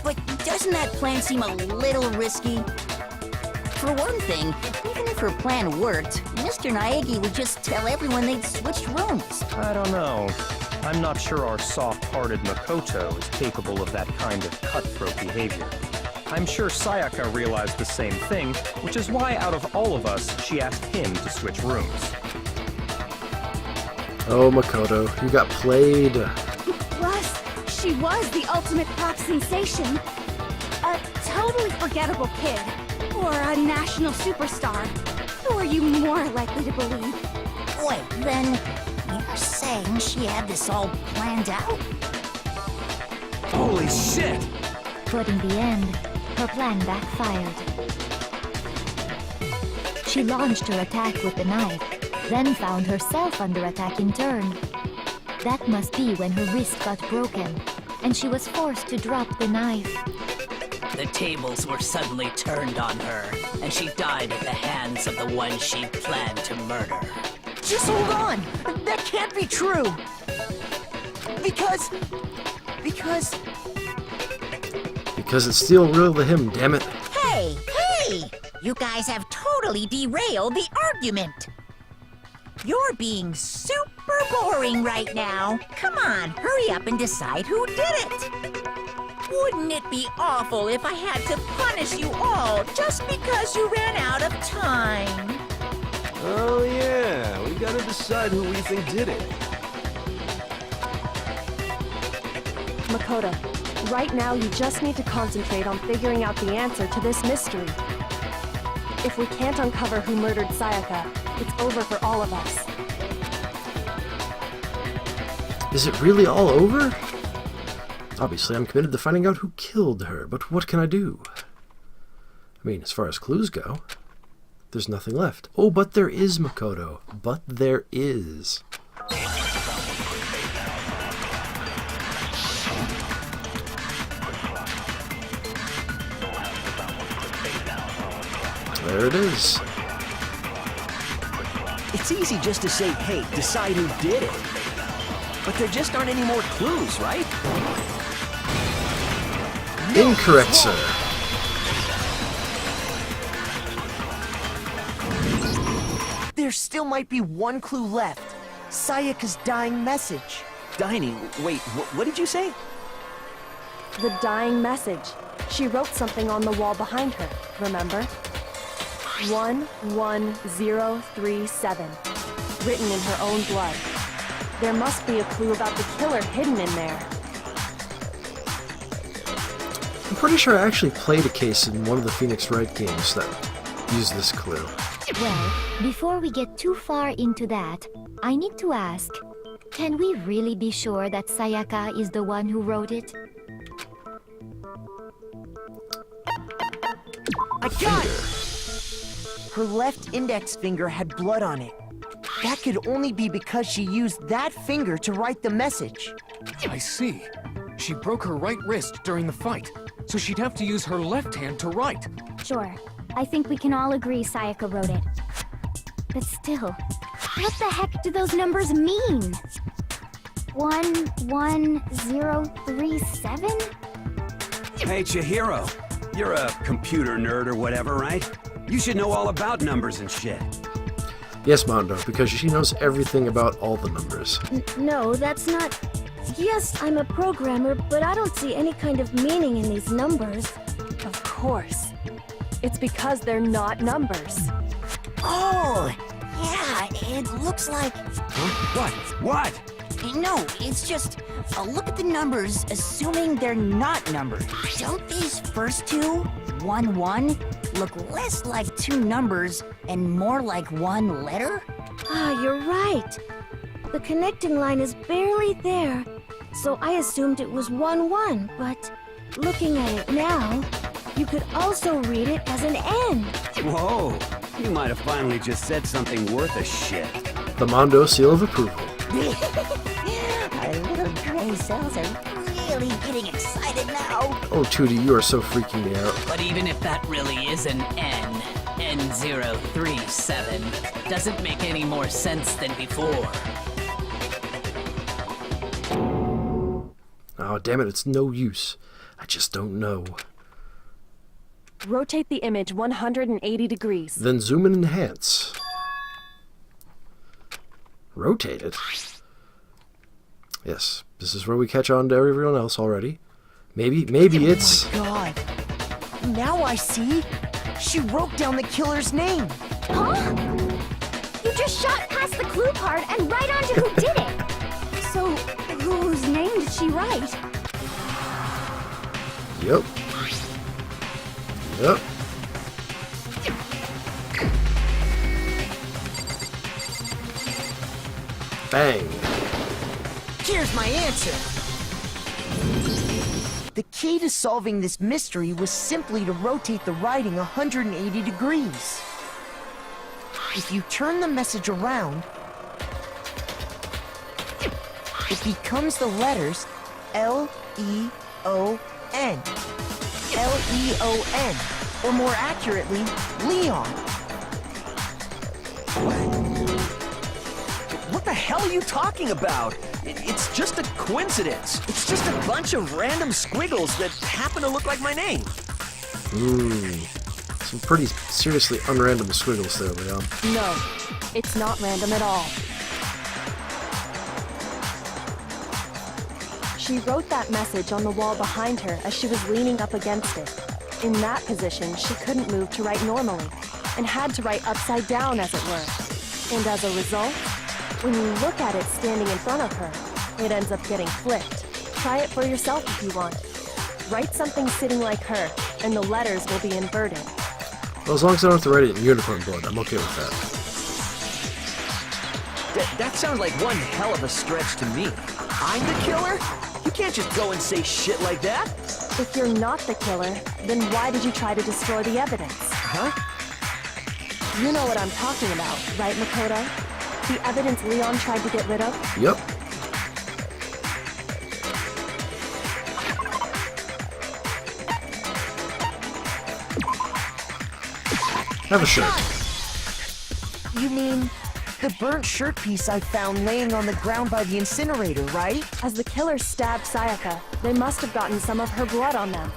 But doesn't that plan seem a little risky? For one thing, even if her plan worked, Mr. Naegi would just tell everyone they'd switched rooms. I don't know. I'm not sure our soft-hearted Makoto is capable of that kind of cutthroat behavior. I'm sure Sayaka realized the same thing, which is why out of all of us, she asked him to switch rooms. Oh, Makoto, you got played. Plus, she was the ultimate pop sensation. A totally forgettable kid. Or a national superstar. Who are you more likely to believe? Wait, then you're saying she had this all planned out? Holy shit! But in the end, her plan backfired. She launched her attack with the knife, then found herself under attack in turn. That must be when her wrist got broken, and she was forced to drop the knife. The tables were suddenly turned on her, and she died at the hands of the one she planned to murder. Just hold on! That can't be true! Because it's still real to him, damn it. Hey! You guys have totally derailed the argument. You're being super boring right now. Come on, hurry up and decide who did it. Wouldn't it be awful if I had to punish you all just because you ran out of time? Oh yeah, we gotta decide who we think did it. Makoto, right now you just need to concentrate on figuring out the answer to this mystery. If we can't uncover who murdered Sayaka, it's over for all of us. Is it really all over? Obviously, I'm committed to finding out who killed her, but what can I do? I mean, as far as clues go, there's nothing left. Oh, but there is, Makoto. But there is. There it is. It's easy just to say, hey, decide who did it. But there just aren't any more clues, right? Incorrect, sir. There still might be one clue left. Sayaka's dying message. Dining, wait, what did you say? The dying message. She wrote something on the wall behind her, remember? 11037. Written in her own blood. There must be a clue about the killer hidden in there. I'm pretty sure I actually played a case in one of the Phoenix Wright games that used this clue. Well, before we get too far into that, I need to ask, can we really be sure that Sayaka is the one who wrote it? I got it! Her left index finger had blood on it. That could only be because she used that finger to write the message. I see. She broke her right wrist during the fight, so she'd have to use her left hand to write. Sure. I think we can all agree Sayaka wrote it. But still, what the heck do those numbers mean? 11037? Hey, Chihiro. You're a computer nerd or whatever, right? You should know all about numbers and shit. Yes, Mondo, because she knows everything about all the numbers. No, that's not... Yes, I'm a programmer, but I don't see any kind of meaning in these numbers. Of course. It's because they're not numbers. Oh, yeah, it looks like... Huh? What? No, it's just... look at the numbers, assuming they're not numbers. Don't these first two, 1, 1, look less like two numbers and more like one letter? Ah, you're right. The connecting line is barely there, so I assumed it was 1, 1, but looking at it now, you could also read it as an N. Whoa, you might have finally just said something worth a shit. The Mondo seal of approval. Our little gray cells are really getting excited now. Oh, Tootie, you are so freaking me out. But even if that really is an N, N037, doesn't make any more sense than before. Oh, damn it, it's no use. I just don't know. Rotate the image 180 degrees. Then zoom and enhance. Rotate it? Yes, this is where we catch on to everyone else already. Maybe it's... Oh my god. Now I see. She wrote down the killer's name. Huh? You just shot past the clue part and right onto who did it. So, whose name did she write? Yep. Bang. Here's my answer. The key to solving this mystery was simply to rotate the writing 180 degrees. If you turn the message around, it becomes the letters L-E-O-N. L-E-O-N, or more accurately, Leon. What the hell are you talking about? It's just a coincidence. It's just a bunch of random squiggles that happen to look like my name. Some pretty seriously unrandom squiggles there, Leon. No, it's not random at all. She wrote that message on the wall behind her as she was leaning up against it. In that position, she couldn't move to write normally, and had to write upside down, as it were. And as a result, when you look at it standing in front of her, it ends up getting flipped. Try it for yourself if you want. Write something sitting like her, and the letters will be inverted. Well, as long as I don't have to write it in unicorn blood, I'm okay with that. That sounds like one hell of a stretch to me. I'm the killer? You can't just go and say shit like that. If you're not the killer, then why did you try to destroy the evidence? Huh? You know what I'm talking about, right, Makoto? The evidence Leon tried to get rid of? Yep. Have a shirt. You mean the burnt shirt piece I found laying on the ground by the incinerator, right? As the killer stabbed Sayaka, they must have gotten some of her blood on them.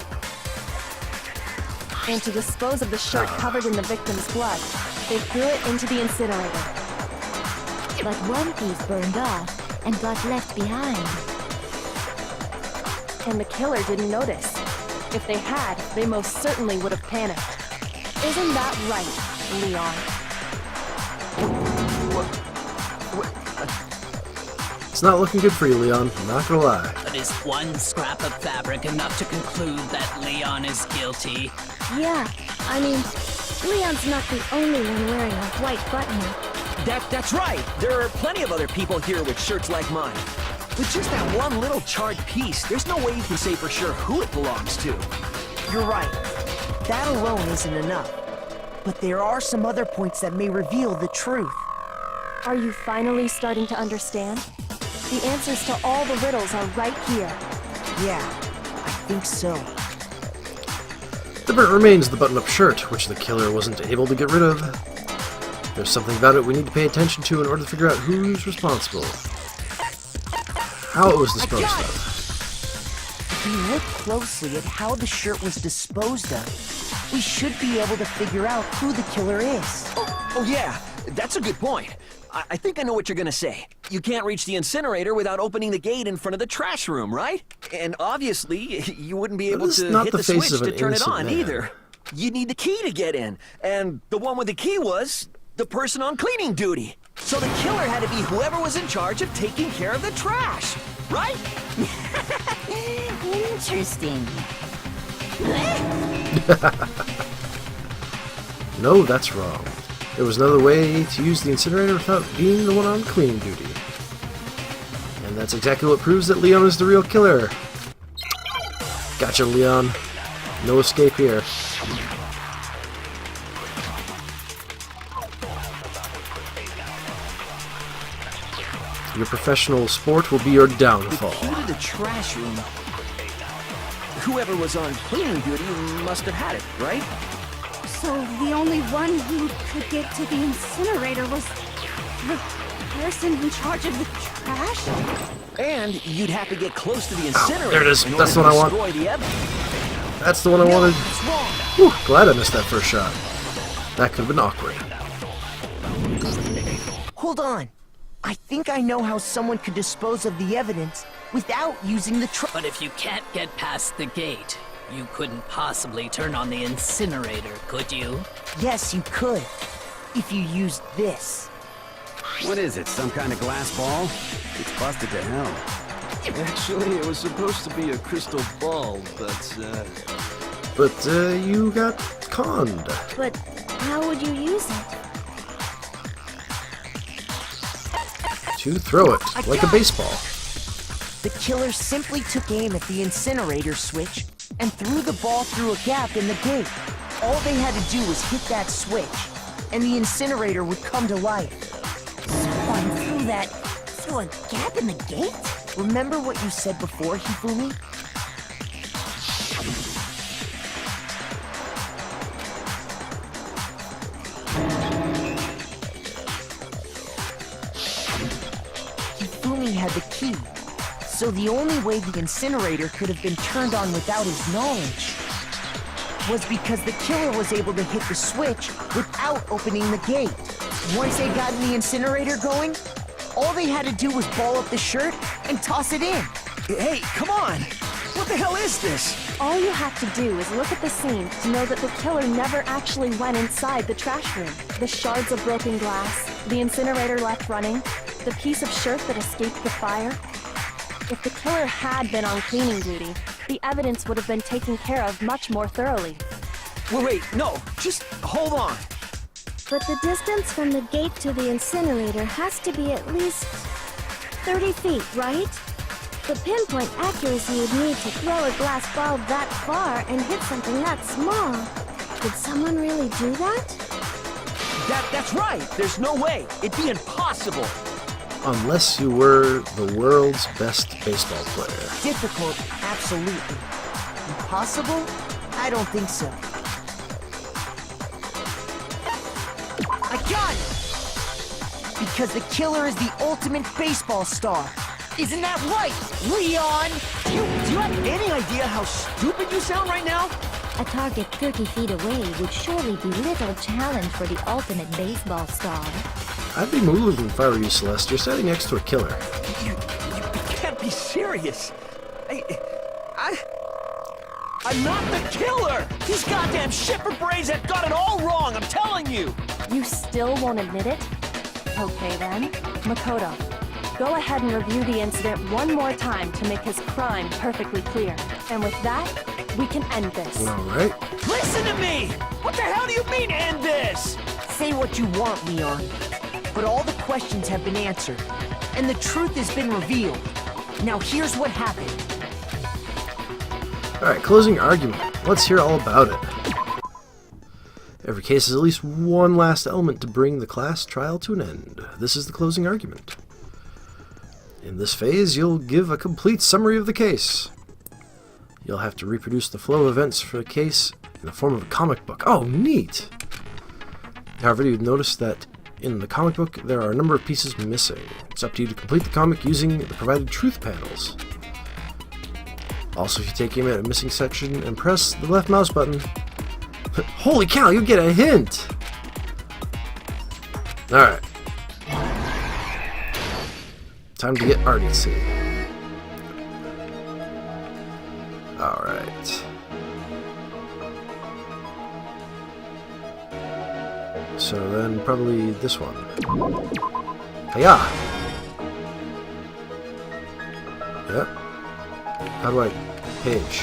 And to dispose of the shirt covered in the victim's blood, they threw it into the incinerator. But one piece burned off and got left behind. And the killer didn't notice. If they had, they most certainly would have panicked. Isn't that right, Leon? It's not looking good for you, Leon. I'm not gonna lie. But is one scrap of fabric enough to conclude that Leon is guilty? Yeah, I mean, Leon's not the only one wearing a white button. That's right. There are plenty of other people here with shirts like mine. With just that one little charred piece, there's no way you can say for sure who it belongs to. You're right. That alone isn't enough. But there are some other points that may reveal the truth. Are you finally starting to understand? The answers to all the riddles are right here. Yeah, I think so. The burnt remains of the button-up shirt, which the killer wasn't able to get rid of. There's something about it we need to pay attention to in order to figure out who's responsible. How it was disposed of. If we look closely at how the shirt was disposed of, we should be able to figure out who the killer is. Oh yeah, that's a good point. I think I know what you're gonna say. You can't reach the incinerator without opening the gate in front of the trash room, right? And obviously, you wouldn't be able to hit the switch to turn it on either. You need the key to get in, and the one with the key was the person on cleaning duty. So the killer had to be whoever was in charge of taking care of the trash, right? Interesting. No, that's wrong. There was another way to use the incinerator without being the one on cleaning duty. And that's exactly what proves that Leon is the real killer. Gotcha, Leon. No escape here. Your professional sport will be your downfall. The key to the trash room. Whoever was on cleaning duty must have had it, right? So the only one who could get to the incinerator was the person in charge of the trash? And you'd have to get close to the incinerator. There it is. In That's order the one I to want. destroy the evidence. That's the one I wanted. Whew, glad I missed that first shot. That could have been awkward. Hold on. I think I know how someone could dispose of the evidence without using the But if you can't get past the gate, you couldn't possibly turn on the incinerator, could you? Yes, you could. If you used this. What is it, some kind of glass ball? It's busted to hell. Actually, it was supposed to be a crystal ball, But, you got conned. But how would you use it? To throw it, like a baseball. The killer simply took aim at the incinerator switch and threw the ball through a gap in the gate. All they had to do was hit that switch, and the incinerator would come to life. Someone threw a gap in the gate? Remember what you said before, Hifumi? Hifumi had the key, so the only way the incinerator could have been turned on without his knowledge was because the killer was able to hit the switch without opening the gate. Once they got the incinerator going, all they had to do was ball up the shirt and toss it in. Hey, come on! What the hell is this? All you have to do is look at the scene to know that the killer never actually went inside the trash room. The shards of broken glass, the incinerator left running, the piece of shirt that escaped the fire. If the killer had been on cleaning duty, the evidence would have been taken care of much more thoroughly. Wait, no, just hold on. But the distance from the gate to the incinerator has to be at least 30 feet, right? The pinpoint accuracy you'd need to throw a glass bulb that far and hit something that small. Could someone really do that? That's right. There's no way. It'd be impossible. Unless you were the world's best baseball player. Difficult, absolutely. Impossible? I don't think so. I got it! Because the killer is the ultimate baseball star. Isn't that right, Leon? Do you have any idea how stupid you sound right now? A target 30 feet away would surely be little challenge for the ultimate baseball star. I'd be moved if I were you, Celeste. You're standing next to a killer. You can't be serious. I'm not the killer! These goddamn shipper brains have got it all wrong, I'm telling you! You still won't admit it? Okay then. Makoto, go ahead and review the incident one more time to make his crime perfectly clear. And with that, we can end this. Alright. Listen to me! What the hell do you mean, end this? Say what you want, Leon. But all the questions have been answered, and the truth has been revealed. Now here's what happened. Alright, closing argument. Let's hear all about it. Every case has at least one last element to bring the class trial to an end. This is the closing argument. In this phase, you'll give a complete summary of the case. You'll have to reproduce the flow of events for the case in the form of a comic book. Oh, neat! However, you've noticed that in the comic book, there are a number of pieces missing. It's up to you to complete the comic using the provided truth panels. Also, if you take aim at a missing section and press the left mouse button, holy cow, you get a hint! Alright. Time to get artsy. Alright. So then, probably this one. Hiya! Yep. How do I... Page.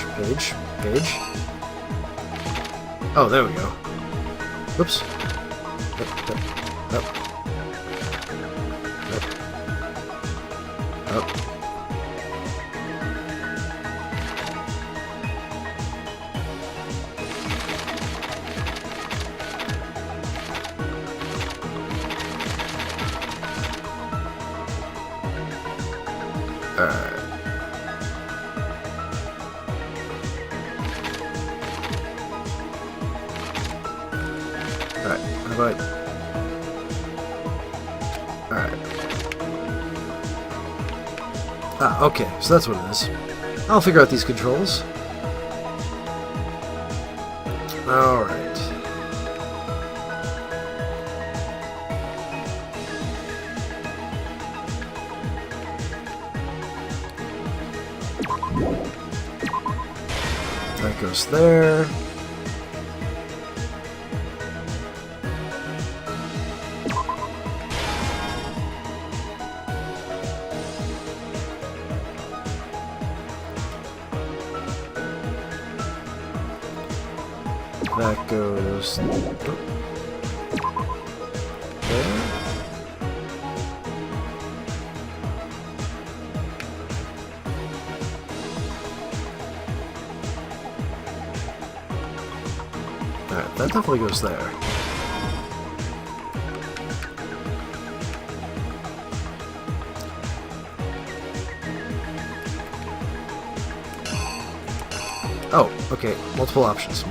Oh, there we go. Whoops. Up. Alright. Alright, how about... Alright. Ah, okay, so that's what it is. I'll figure out these controls. Alright. That goes there. That goes there. Alright, that definitely goes there. Oh, okay. Multiple options.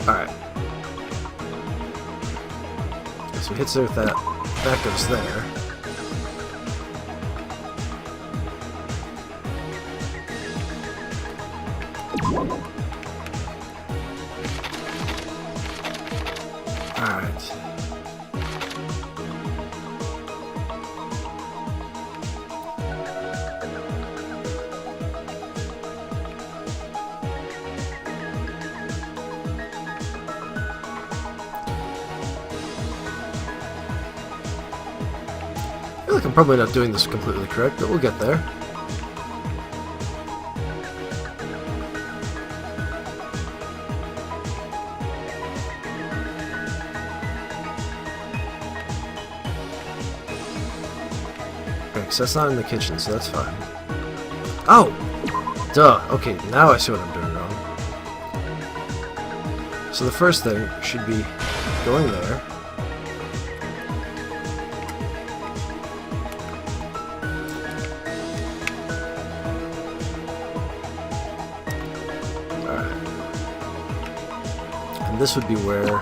Alright. So he hits there with that. That goes there. Alright. feel like I'm probably not doing this completely correct, but we'll get there. Okay, so that's not in the kitchen, so that's fine. Oh! Duh. Okay, now I see what I'm doing wrong. So the first thing should be going there. Alright. And this would be where... Yeah.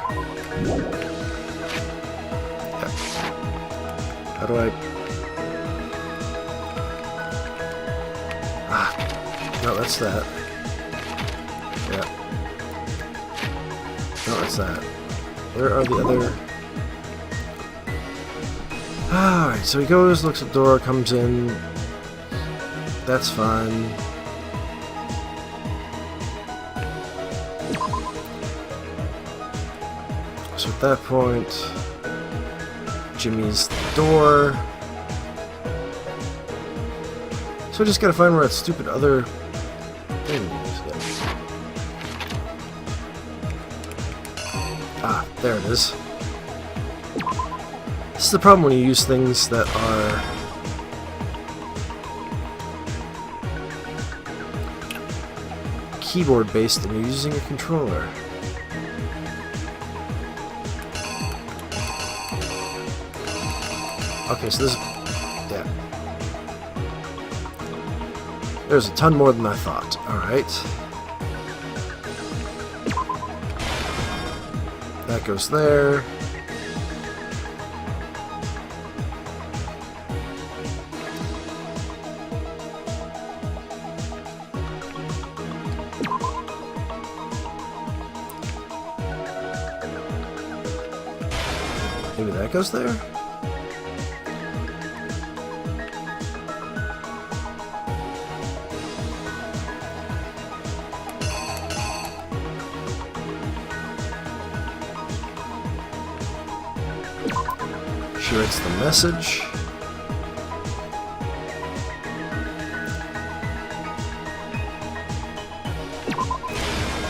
How do I... No, that's that. Yeah. No, that's that. Where are the other... Alright, so he goes, looks at the door, comes in. That's fine. So at that point, Jimmy's the door. So I just gotta find where that stupid other thing is. Ah, there it is. This is the problem when you use things that are keyboard based and you're using a controller. Okay, so this is... yeah. There's a ton more than I thought. Alright. That goes there. Maybe that goes there? She writes the message.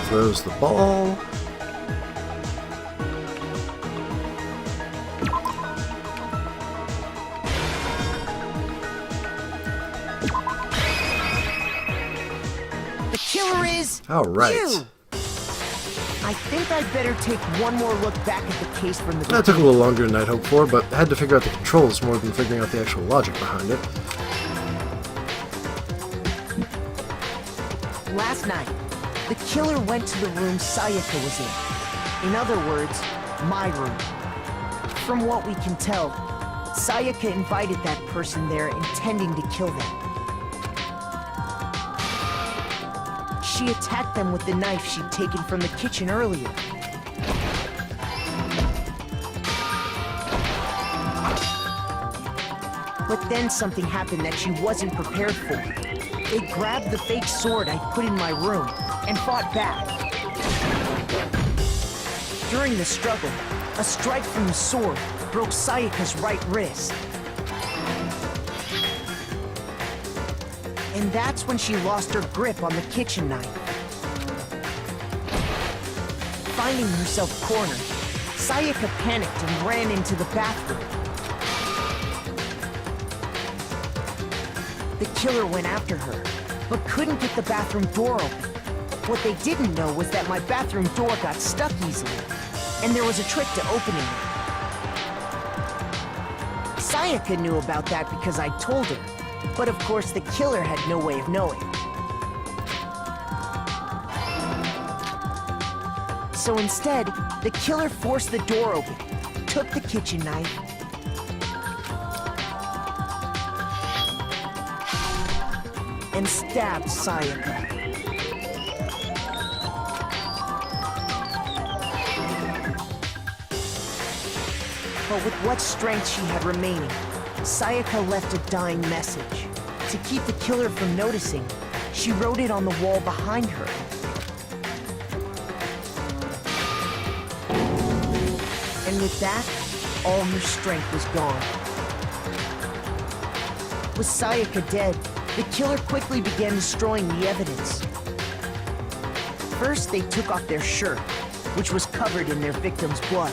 Throws the ball. The killer is all right. You. I think I'd better take one more look back at the case from the That took a little longer than I'd hoped for, but I had to figure out the controls more than figuring out the actual logic behind it. Last night, the killer went to the room Sayaka was in. In other words, my room. From what we can tell, Sayaka invited that person there intending to kill them. She attacked them with the knife she'd taken from the kitchen earlier. But then something happened that she wasn't prepared for. They grabbed the fake sword I put in my room and fought back. During the struggle, a strike from the sword broke Sayaka's right wrist. And that's when she lost her grip on the kitchen knife. Finding herself cornered, Sayaka panicked and ran into the bathroom. The killer went after her, but couldn't get the bathroom door open. What they didn't know was that my bathroom door got stuck easily, and there was a trick to opening it. Sayaka knew about that because I told her. But of course, the killer had no way of knowing. So instead, the killer forced the door open, took the kitchen knife, and stabbed Sayaka. But with what strength she had remaining, Sayaka left a dying message. To keep the killer from noticing, she wrote it on the wall behind her. And with that, all her strength was gone. With Sayaka dead, the killer quickly began destroying the evidence. First, they took off their shirt, which was covered in their victim's blood.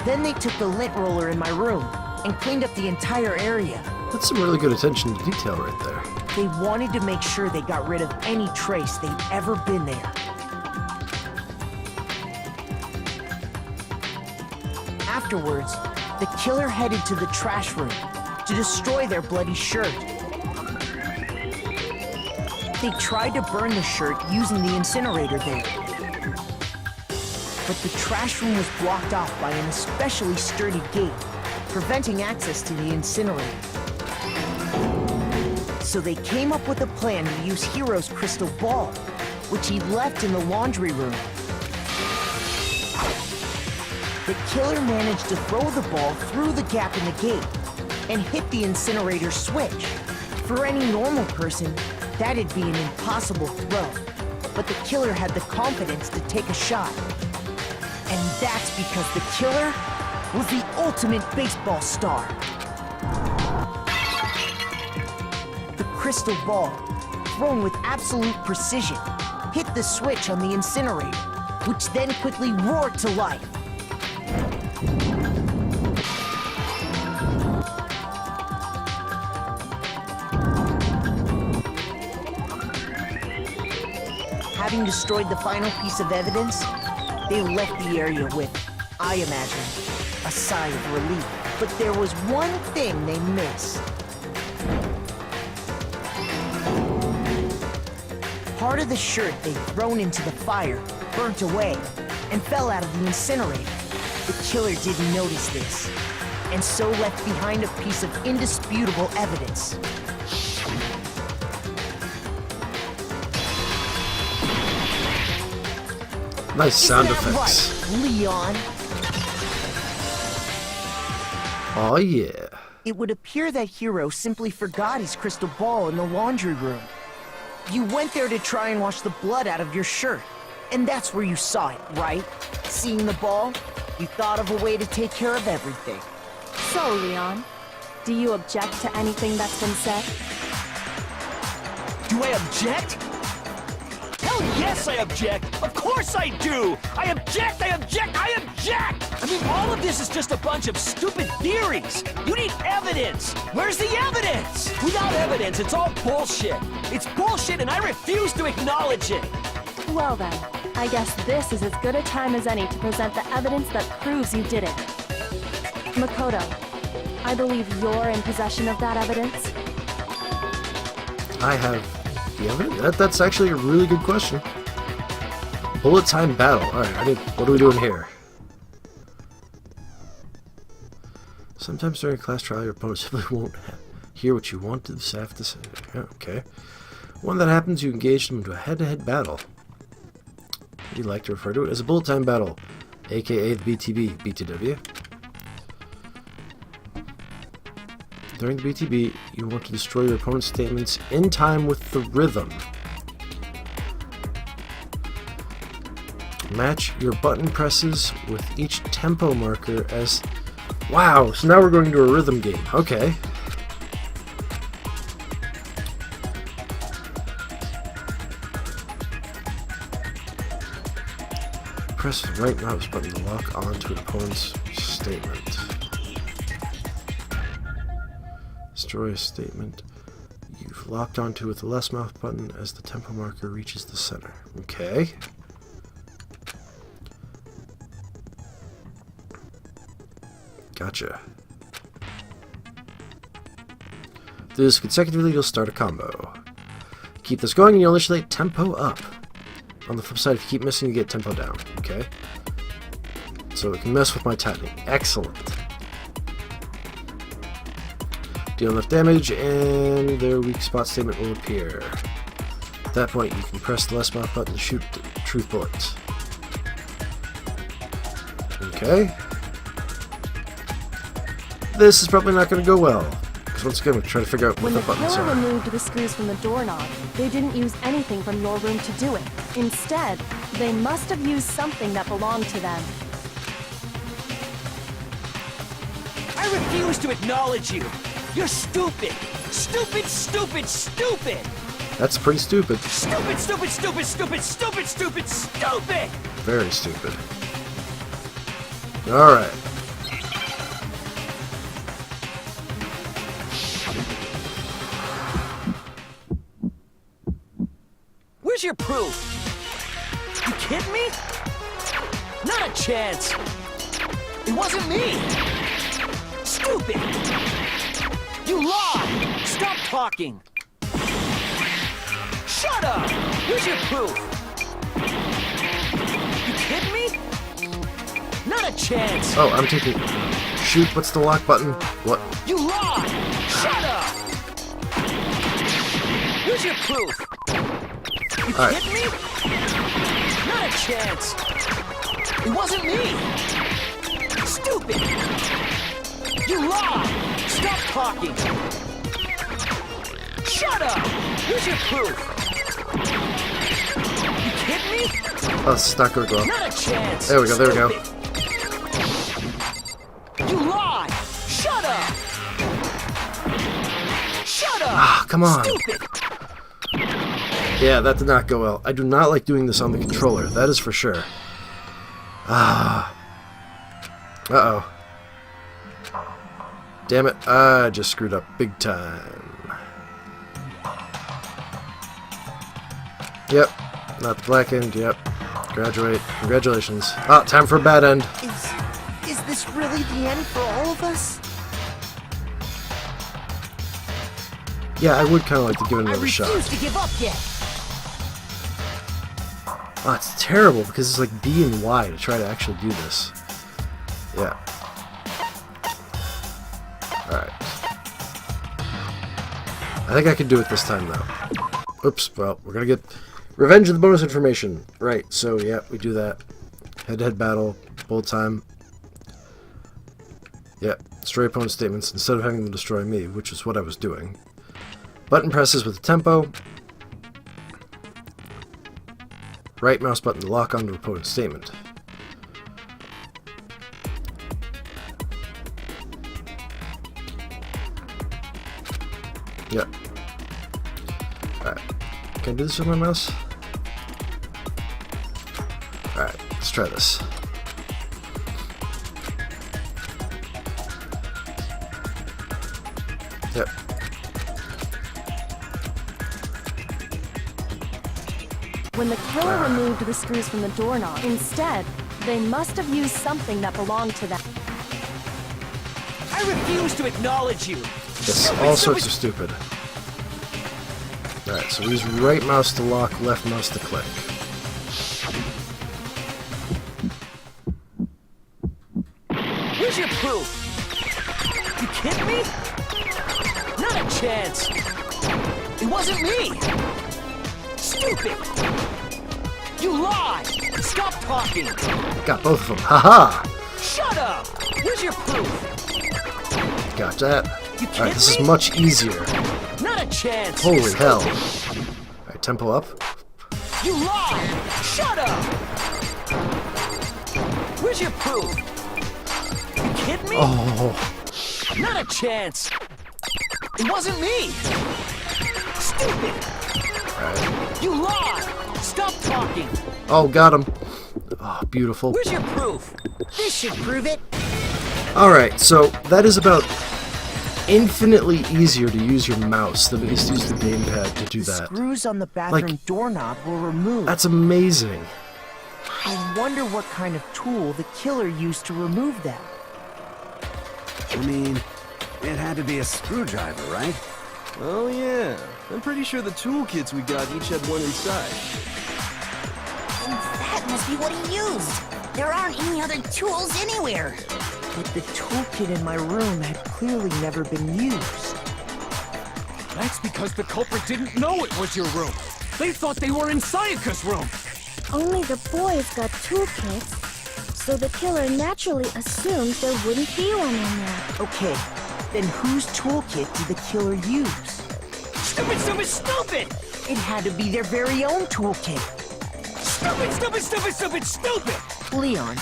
Then they took the lint roller in my room and cleaned up the entire area. That's some really good attention to detail right there. They wanted to make sure they got rid of any trace they'd ever been there. Afterwards, the killer headed to the trash room to destroy their bloody shirt. They tried to burn the shirt using the incinerator there. But the trash room was blocked off by an especially sturdy gate, preventing access to the incinerator. So they came up with a plan to use Hiro's crystal ball, which he left in the laundry room. The killer managed to throw the ball through the gap in the gate and hit the incinerator switch. For any normal person, that'd be an impossible throw, but the killer had the confidence to take a shot. And that's because the killer was the ultimate baseball star. The crystal ball, thrown with absolute precision, hit the switch on the incinerator, which then quickly roared to life. Having destroyed the final piece of evidence, they left the area with, I imagine, a sigh of relief. But there was one thing they missed. Part of the shirt they'd thrown into the fire burnt away and fell out of the incinerator. The killer didn't notice this, and so left behind a piece of indisputable evidence. Nice sound Isn't that effects. Right, Leon? Oh yeah. It would appear that Hiro simply forgot his crystal ball in the laundry room. You went there to try and wash the blood out of your shirt, and that's where you saw it, right? Seeing the ball, you thought of a way to take care of everything. So, Leon, do you object to anything that's been said? Do I object? Hell yes, I object! Of course I do! I object! I object! I object! I mean, all of this is just a bunch of stupid theories! You need evidence! Where's the evidence? Without evidence, it's all bullshit! It's bullshit and I refuse to acknowledge it! Well then, I guess this is as good a time as any to present the evidence that proves you did it. Makoto, I believe you're in possession of that evidence? I have the evidence? That's actually a really good question. Bullet time battle. Alright, what are we doing here? Sometimes during a class trial, your opponent simply won't hear what you want to have to say. Yeah, okay. When that happens, you engage them into a head-to-head battle. We like to refer to it as a bullet time battle, aka the BTB, BTW. During the BTB, you want to destroy your opponent's statements in time with the rhythm. Match your button presses with each tempo marker as... Wow, so now we're going to a rhythm game. Okay. Press the right mouse button to lock onto an opponent's statement. Destroy a statement you've locked onto with the left mouse button as the tempo marker reaches the center. Okay. Gotcha. Do this consecutively, you'll start a combo. Keep this going and you'll initiate tempo up. On the flip side, if you keep missing, you get tempo down. Okay? So it can mess with my timing. Excellent. Deal enough damage, and their weak spot statement will appear. At that point, you can press the left mouse button to shoot the truth bullets. Okay. This is probably not going to go well, because once again, we're trying to figure out what the buttons are. When the killer removed the screws from the doorknob, they didn't use anything from your room to do it. Instead, they must have used something that belonged to them. I refuse to acknowledge you. You're stupid. Stupid, stupid, stupid. That's pretty stupid. Stupid, stupid, stupid, stupid, stupid, stupid, stupid. Very stupid. Alright. Where's your proof? You kidding me? Not a chance. It wasn't me. Stupid. You lied. Stop talking. Shut up. Where's your proof? You kidding me? Not a chance. Oh, I'm taking... Shoot, what's the lock button? What? You lied. Shut up. Where's your proof? You kidding me? Not a chance. It wasn't me. Stupid. You lied. Stop talking. Shut up. Where's your proof? You kidding me? Oh, it's not gonna go up. Not a chance. There we go, there we go. You lied. Shut up. Shut up. Ah, come on. Stupid. Yeah, that did not go well. I do not like doing this on the controller, that is for sure. Ah. Uh-oh. Damn it, I just screwed up big time. Yep, not the black end, yep. Graduate, congratulations. Ah, time for a bad end. Is this really the end for all of us? Yeah, I would kind of like to give it another shot. I refuse to give up yet. Oh, it's terrible because it's like B and Y to try to actually do this. Yeah. Alright. I think I can do it this time though. Oops, well, we're gonna get revenge of the bonus information. Right, so yeah, we do that. Head-to-head battle, bullet time. Yeah, destroy opponent statements instead of having them destroy me, which is what I was doing. Button presses with the tempo. Right mouse button to lock onto opponent's statement. Yep. Alright. Can I do this with my mouse? Alright, let's try this. Yep. When the killer removed the screws from the doorknob, instead, they must have used something that belonged to them. I refuse to acknowledge you. Yes, all sorts of stupid. Alright, so we use right mouse to lock, left mouse to click. Where's your proof? You kidding me? Not a chance. It wasn't me. Stupid. You lied. Stop talking. Got both of them. Haha! Shut up. Where's your proof? Got that. You kidding Alright, this is me? much easier. Not a chance. Holy hell. Stupid. Alright, tempo up. You lied. Shut up. Where's your proof? You kidding me? Oh. Not a chance. It wasn't me. Stupid. Alright. You lied. Stop talking. Oh, got him. Oh, beautiful. Where's your proof? This should prove it. Alright, so that is about infinitely easier to use your mouse than it is to use the gamepad to do that. Screws on the bathroom Like, doorknob were removed. That's amazing. I wonder what kind of tool the killer used to remove them. I mean, it had to be a screwdriver, right? Oh yeah, I'm pretty sure the toolkits we got each had one inside. And that must be what he used. There aren't any other tools anywhere. But the toolkit in my room had clearly never been used. That's because the culprit didn't know it was your room. They thought they were in Sayaka's room. Only the boys got toolkits, so the killer naturally assumed there wouldn't be one in there. Okay, then whose toolkit did the killer use? Stupid, stupid, stupid! It had to be their very own toolkit. Stupid, stupid, stupid, stupid, stupid! Leon,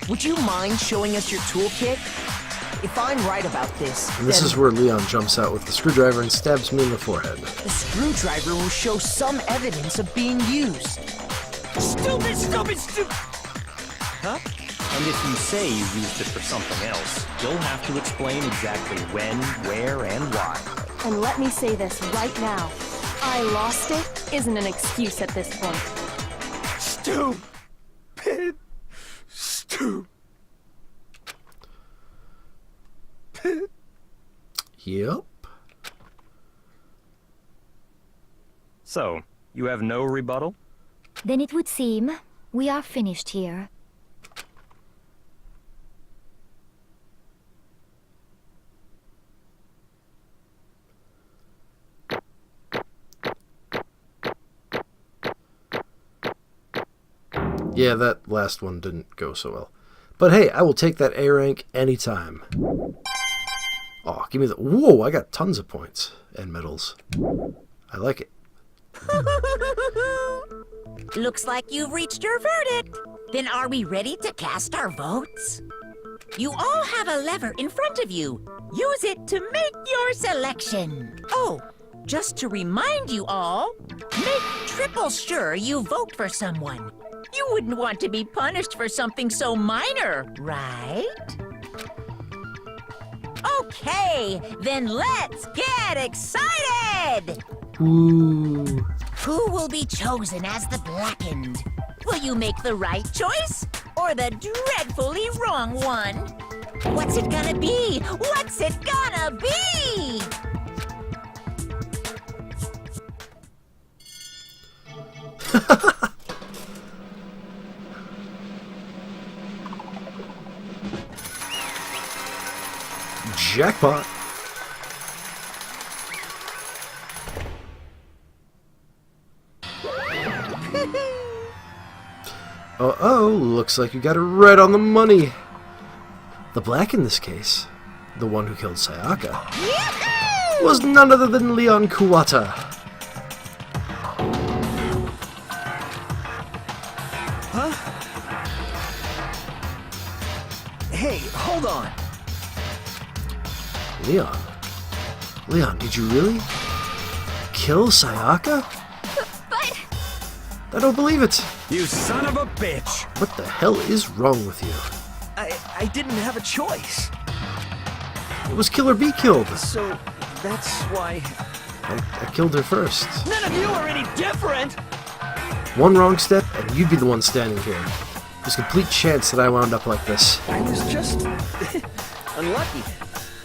would you mind showing us your toolkit? If I'm right about this, and this then is where Leon jumps out with the screwdriver and stabs me in the forehead. the screwdriver will show some evidence of being used. Stupid, stupid, stupid! Huh? And if you say you used it for something else, you'll have to explain exactly when, where, and why. And let me say this right now. I lost it isn't an excuse at this point. Stupid. Yep. So, you have no rebuttal? Then it would seem we are finished here. Yeah, that last one didn't go so well. But hey, I will take that A rank anytime. Oh, give me the... Whoa, I got tons of points and medals. I like it. Looks like you've reached your verdict. Then are we ready to cast our votes? You all have a lever in front of you. Use it to make your selection. Oh, just to remind you all, make triple sure you vote for someone. You wouldn't want to be punished for something so minor, right? Okay, then let's get excited! Ooh. Who will be chosen as the Blackened? Will you make the right choice or the dreadfully wrong one? What's it gonna be? What's it gonna be? Jackpot. Uh-oh, looks like you got it right on the money. The Black in this case, the one who killed Sayaka, was none other than Leon Kuwata. Huh? Hey, hold on. Leon? Leon, did you really kill Sayaka? But... I don't believe it. You son of a bitch! What the hell is wrong with you? I didn't have a choice. It was Killer B killed. So, that's why... I killed her first. None of you are any different! One wrong step, and you'd be the one standing here. There's complete chance that I wound up like this. I was just... unlucky.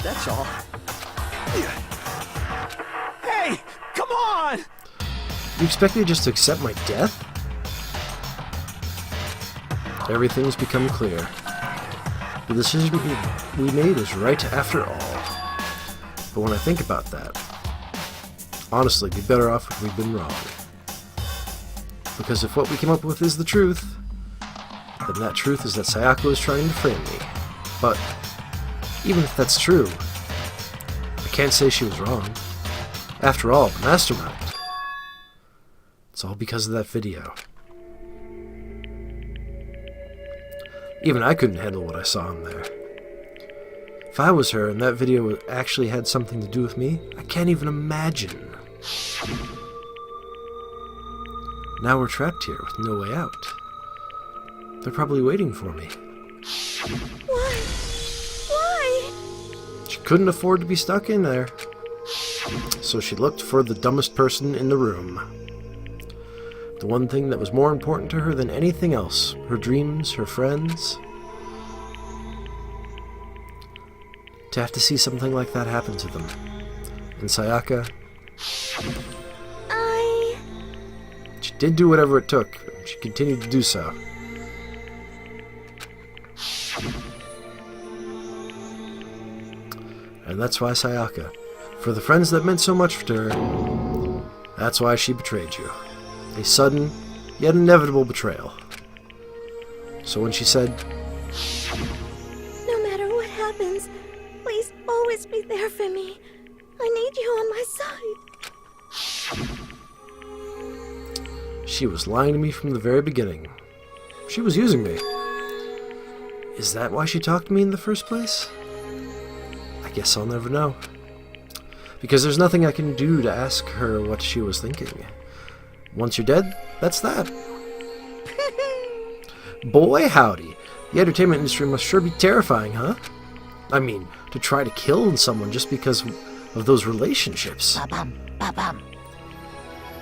That's all. Hey, come on! You expect me just to accept my death? Everything's become clear. The decision we made is right after all. But when I think about that, honestly, it'd be better off if we'd been wrong. Because if what we came up with is the truth, then that truth is that Sayaka was trying to frame me. But even if that's true, I can't say she was wrong. After all, the mastermind. It's all because of that video. Even I couldn't handle what I saw in there. If I was her and that video actually had something to do with me, I can't even imagine. Now we're trapped here with no way out. They're probably waiting for me. Why? Why? She couldn't afford to be stuck in there. So she looked for the dumbest person in the room. The one thing that was more important to her than anything else. Her dreams, her friends. To have to see something like that happen to them. And Sayaka... She did do whatever it took. And she continued to do so. And that's why Sayaka, for the friends that meant so much to her, that's why she betrayed you. A sudden, yet inevitable betrayal. So when she said, No matter what happens, please always be there for me. I need you on my side. she was lying to me from the very beginning. She was using me. Is that why she talked to me in the first place? guess I'll never know. Because there's nothing I can do to ask her what she was thinking. Once you're dead, that's that. Boy, howdy. The entertainment industry must sure be terrifying, huh? I mean, to try to kill someone just because of those relationships. Ba-bum, ba-bum.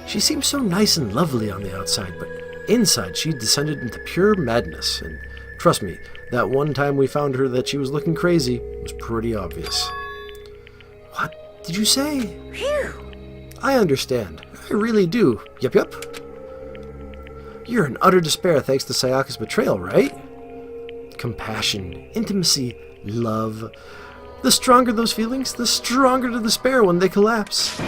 She seemed so nice and lovely on the outside, but inside she descended into pure madness. And trust me, that one time we found her that she was looking crazy was pretty obvious. What did you say? Phew. I understand. I really do. Yup. You're in utter despair thanks to Sayaka's betrayal, right? Compassion, intimacy, love. The stronger those feelings, the stronger the despair when they collapse.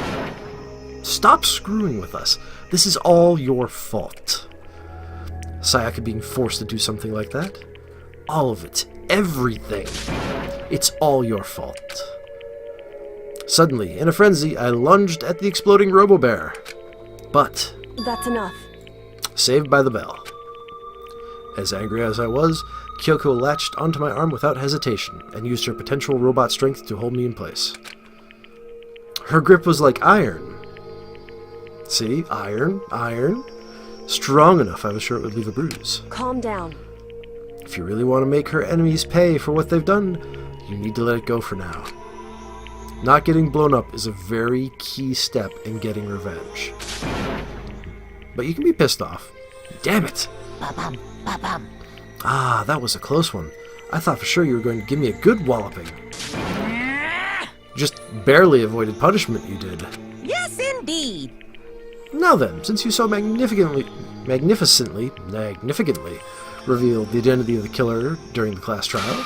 Stop screwing with us. This is all your fault. Sayaka being forced to do something like that? All of it. Everything. It's all your fault. Suddenly, in a frenzy, I lunged at the exploding Robo-Bear. But... That's enough. Saved by the bell. As angry as I was, Kyoko latched onto my arm without hesitation and used her potential robot strength to hold me in place. Her grip was like iron. See? Iron. Strong enough I was sure it would leave a bruise. Calm down. If you really want to make her enemies pay for what they've done, you need to let it go for now. Not getting blown up is a very key step in getting revenge. But you can be pissed off. Damn it! Ba-bum, ba-bum. Ah, that was a close one. I thought for sure you were going to give me a good walloping. Just barely avoided punishment, you did. Yes, indeed. Now then, since you so magnificently revealed the identity of the killer during the class trial,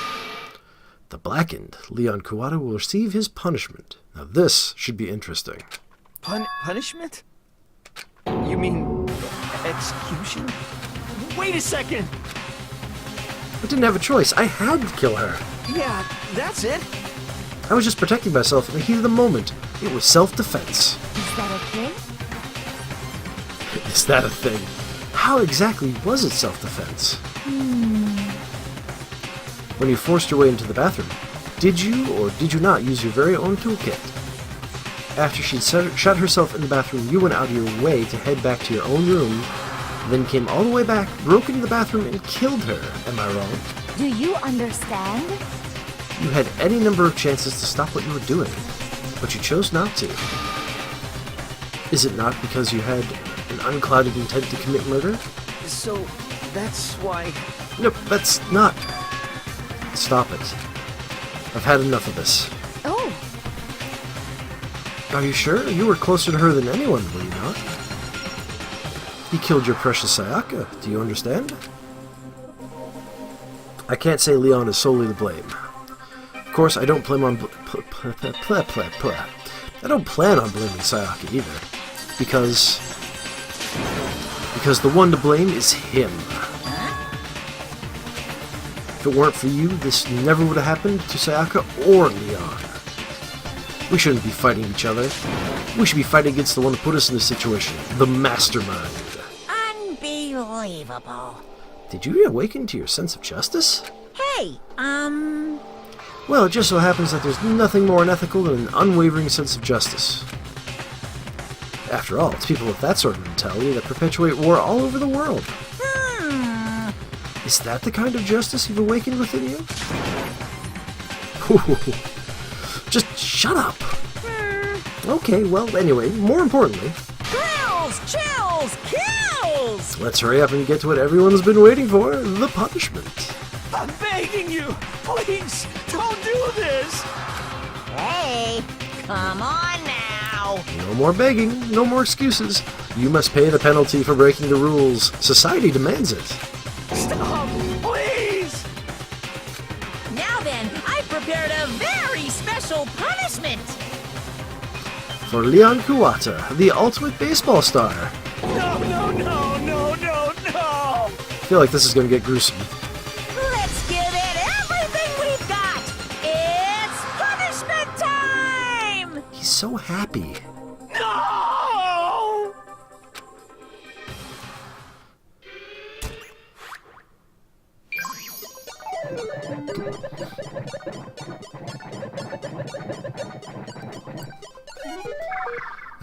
the blackened Leon Kuwata will receive his punishment. Now this should be interesting. Punishment? You mean execution? Wait a second! I didn't have a choice. I had to kill her. Yeah, that's it. I was just protecting myself in the heat of the moment. It was self-defense. Is that a thing? Is that a thing? How exactly was it self-defense? When you forced your way into the bathroom, did you or did you not use your very own toolkit? After she'd shut herself in the bathroom, you went out of your way to head back to your own room, then came all the way back, broke into the bathroom, and killed her. Am I wrong? Do you understand? You had any number of chances to stop what you were doing, but you chose not to. Is it not because you had an unclouded intent to commit murder? So, that's why... Nope, that's not. Stop it. I've had enough of this. Oh. Are you sure? You were closer to her than anyone, were you not? He killed your precious Sayaka. Do you understand? I can't say Leon is solely to blame. Of course, I don't plan on I don't plan on blaming Sayaka either, because the one to blame is him. If it weren't for you, this never would have happened to Sayaka or Leon. We shouldn't be fighting each other. We should be fighting against the one who put us in this situation, the mastermind. Unbelievable. Did you awaken to your sense of justice? Hey, Well, it just so happens that there's nothing more unethical than an unwavering sense of justice. After all, it's people with that sort of mentality that perpetuate war all over the world. Is that the kind of justice you've awakened within you? Just shut up. Okay, well, anyway, more importantly... Thrills, chills, kills! Let's hurry up and get to what everyone's been waiting for, the punishment. I'm begging you! Please, don't do this! Hey, come on now! No more begging, no more excuses. You must pay the penalty for breaking the rules. Society demands it. Stop, please! Now then, I've prepared a very special punishment! For Leon Kuwata, the ultimate baseball star. No! I feel like this is going to get gruesome. Let's give it everything we've got! It's punishment time! He's so happy. No!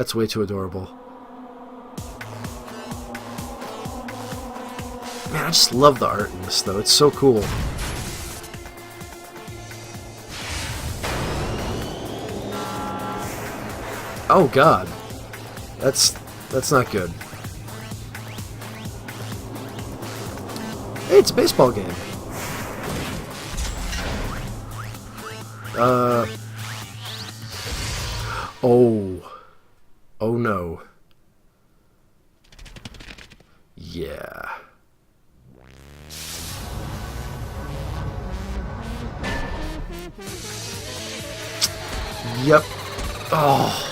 That's way too adorable. Man, I just love the art in this, though. It's so cool. Oh, God. That's not good. Hey, it's a baseball game. Oh no. Yeah. Yep. Oh.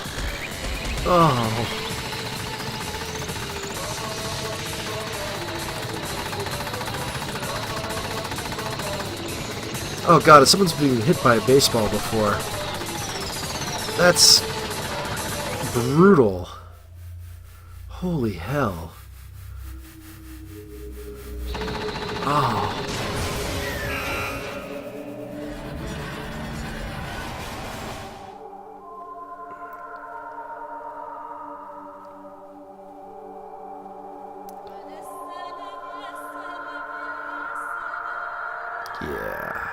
Oh god, someone's been hit by a baseball before. That's brutal. Holy hell. Oh. Yeah.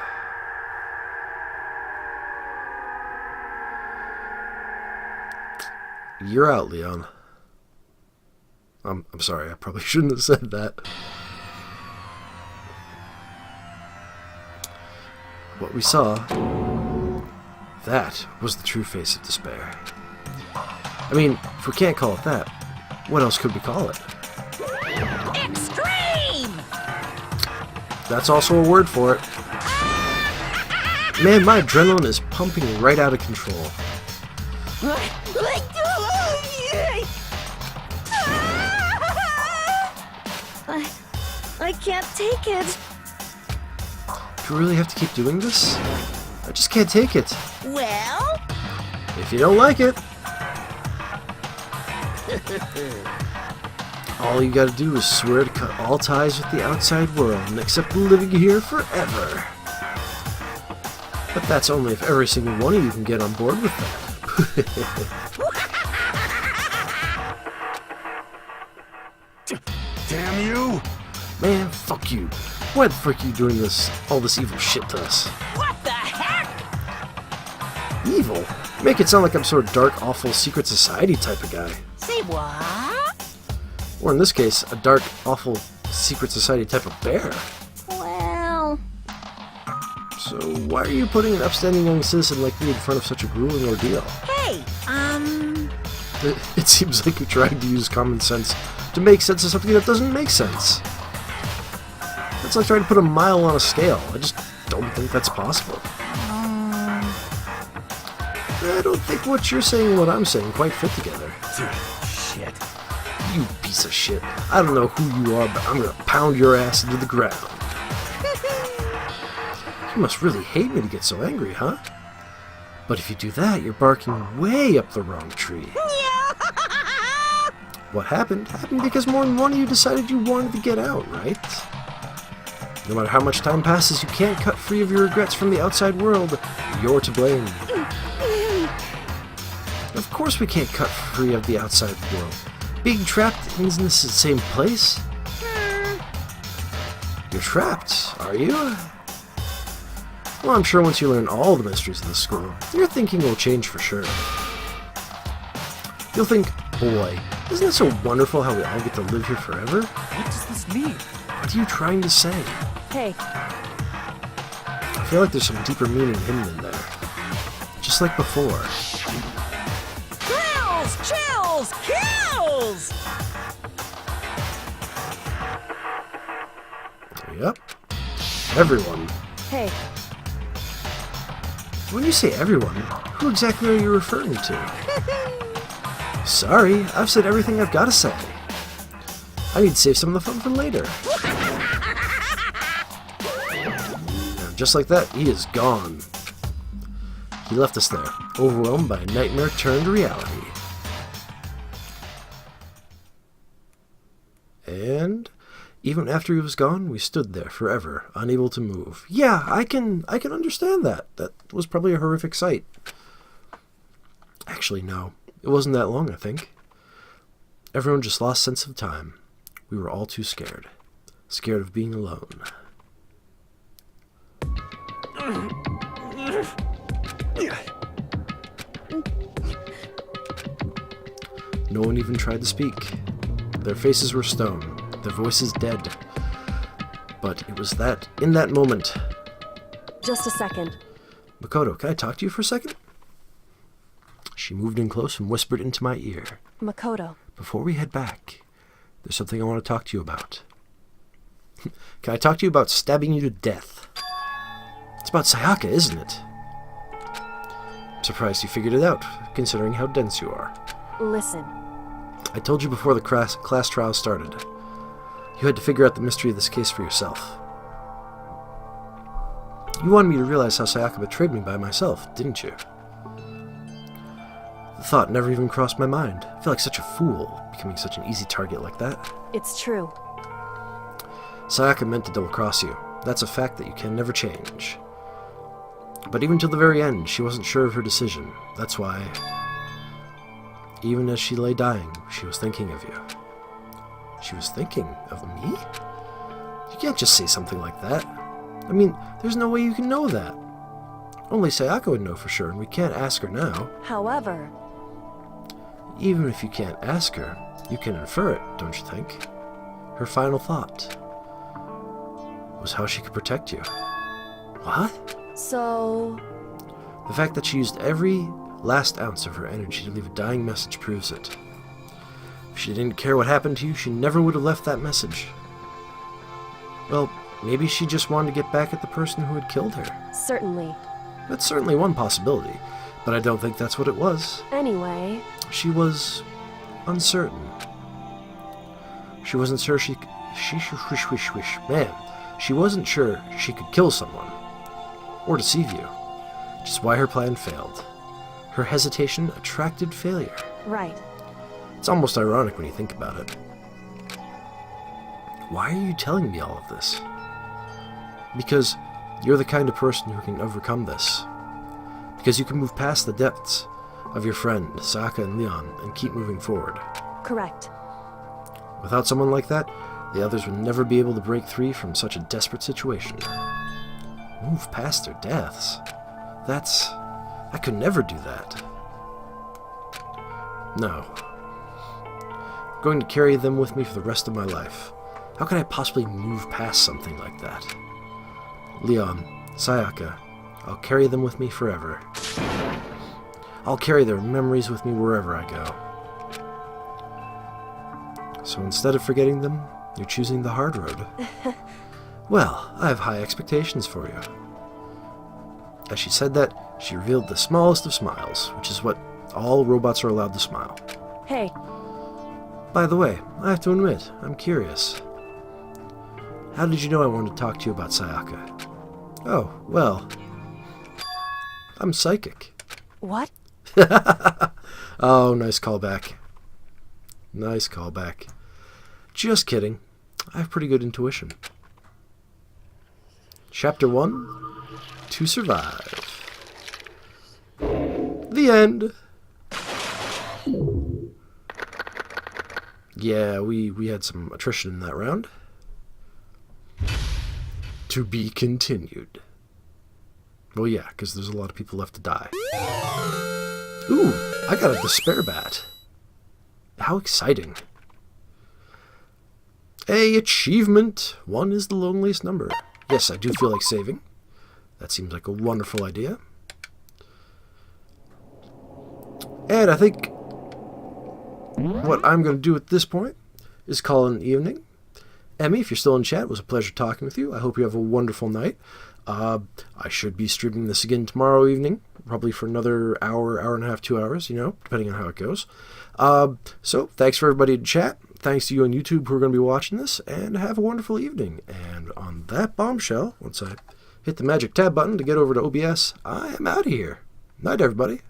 You're out, Leon. I'm sorry, I probably shouldn't have said that. What we saw, that was the true face of despair. I mean, if we can't call it that, what else could we call it? Extreme! That's also a word for it. Man, my adrenaline is pumping right out of control. I can't take it. Do you really have to keep doing this? I just can't take it. Well? If you don't like it, all you gotta do is swear to cut all ties with the outside world and accept living here forever. But that's only if every single one of you can get on board with that. Damn you! Man, fuck you. Why the frick are you doing all this evil shit to us? What the heck? Evil? Make it sound like I'm sort of dark, awful, secret society type of guy. Say what? Or in this case, a dark, awful, secret society type of bear. Well... So why are you putting an upstanding young citizen like me in front of such a grueling ordeal? Hey, It seems like you're trying to use common sense to make sense of something that doesn't make sense. It's like trying to put a mile on a scale. I just don't think that's possible. I don't think what you're saying and what I'm saying quite fit together. Dude, shit. You piece of shit. I don't know who you are, but I'm gonna pound your ass into the ground. You must really hate me to get so angry, huh? But if you do that, you're barking way up the wrong tree. What happened because more than one of you decided you wanted to get out, right? No matter how much time passes, you can't cut free of your regrets from the outside world. You're to blame. Of course we can't cut free of the outside world. Being trapped in the same place? You're trapped, are you? Well, I'm sure once you learn all the mysteries of the school, your thinking will change for sure. You'll think, boy, isn't it so wonderful how we all get to live here forever? What does this mean? What are you trying to say? Hey. I feel like there's some deeper meaning hidden in there. Just like before. Thrills, chills, kills! Yep. Everyone. Hey. When you say everyone, who exactly are you referring to? Sorry, I've said everything I've got to say. I need to save some of the fun for later. And just like that, he is gone. He left us there, overwhelmed by a nightmare turned reality. And even after he was gone, we stood there forever, unable to move. Yeah, I can understand that. That was probably a horrific sight. Actually, no. It wasn't that long, I think. Everyone just lost sense of time. We were all too scared. Scared of being alone. No one even tried to speak. Their faces were stone, their voices dead. But it was in that moment. Just a second. Makoto, can I talk to you for a second? She moved in close and whispered into my ear. Makoto. Before we head back, there's something I want to talk to you about. Can I talk to you about stabbing you to death? It's about Sayaka, isn't it? I'm surprised you figured it out, considering how dense you are. Listen. I told you before the class trial started. You had to figure out the mystery of this case for yourself. You wanted me to realize how Sayaka betrayed me by myself, didn't you? The thought never even crossed my mind. I feel like such a fool, becoming such an easy target like that. It's true. Sayaka meant to double-cross you. That's a fact that you can never change. But even till the very end, she wasn't sure of her decision. That's why, even as she lay dying, she was thinking of you. She was thinking of me? You can't just say something like that. I mean, there's no way you can know that. Only Sayaka would know for sure, and we can't ask her now. However... Even if you can't ask her, you can infer it, don't you think? Her final thought was how she could protect you. What? So... The fact that she used every last ounce of her energy to leave a dying message proves it. If she didn't care what happened to you, she never would have left that message. Well, maybe she just wanted to get back at the person who had killed her. Certainly. That's certainly one possibility, but I don't think that's what it was. Anyway... She was uncertain. She wasn't sure she wasn't sure she could kill someone or deceive you, which is why her plan failed. Her hesitation attracted failure. Right. It's almost ironic when you think about it. Why are you telling me all of this? Because you're the kind of person who can overcome this. Because you can move past the depths of your friend, Sayaka and Leon, and keep moving forward. Correct. Without someone like that, the others would never be able to break free from such a desperate situation. Move past their deaths? I could never do that. No. I'm going to carry them with me for the rest of my life. How can I possibly move past something like that? Leon, Sayaka, I'll carry them with me forever. I'll carry their memories with me wherever I go. So instead of forgetting them, you're choosing the hard road. Well, I have high expectations for you. As she said that, she revealed the smallest of smiles, which is what all robots are allowed to smile. Hey. By the way, I have to admit, I'm curious. How did you know I wanted to talk to you about Sayaka? Oh, well, I'm psychic. What? Oh, nice callback. Nice callback. Just kidding. I have pretty good intuition. Chapter 1, To Survive. The end. Yeah, we had some attrition in that round. To be continued. Well, yeah, because there's a lot of people left to die. Ooh, I got a despair bat. How exciting. A achievement. 1 is the loneliest number. Yes, I do feel like saving. That seems like a wonderful idea. And I think what I'm going to do at this point is call it an evening. Emmy, if you're still in chat, it was a pleasure talking with you. I hope you have a wonderful night. I should be streaming this again tomorrow evening, probably for another hour, hour and a half, 2 hours, depending on how it goes. So thanks for everybody in chat. Thanks to you on YouTube who are going to be watching this, and have a wonderful evening. And on that bombshell, once I hit the magic tab button to get over to OBS, I am out of here. Night, everybody.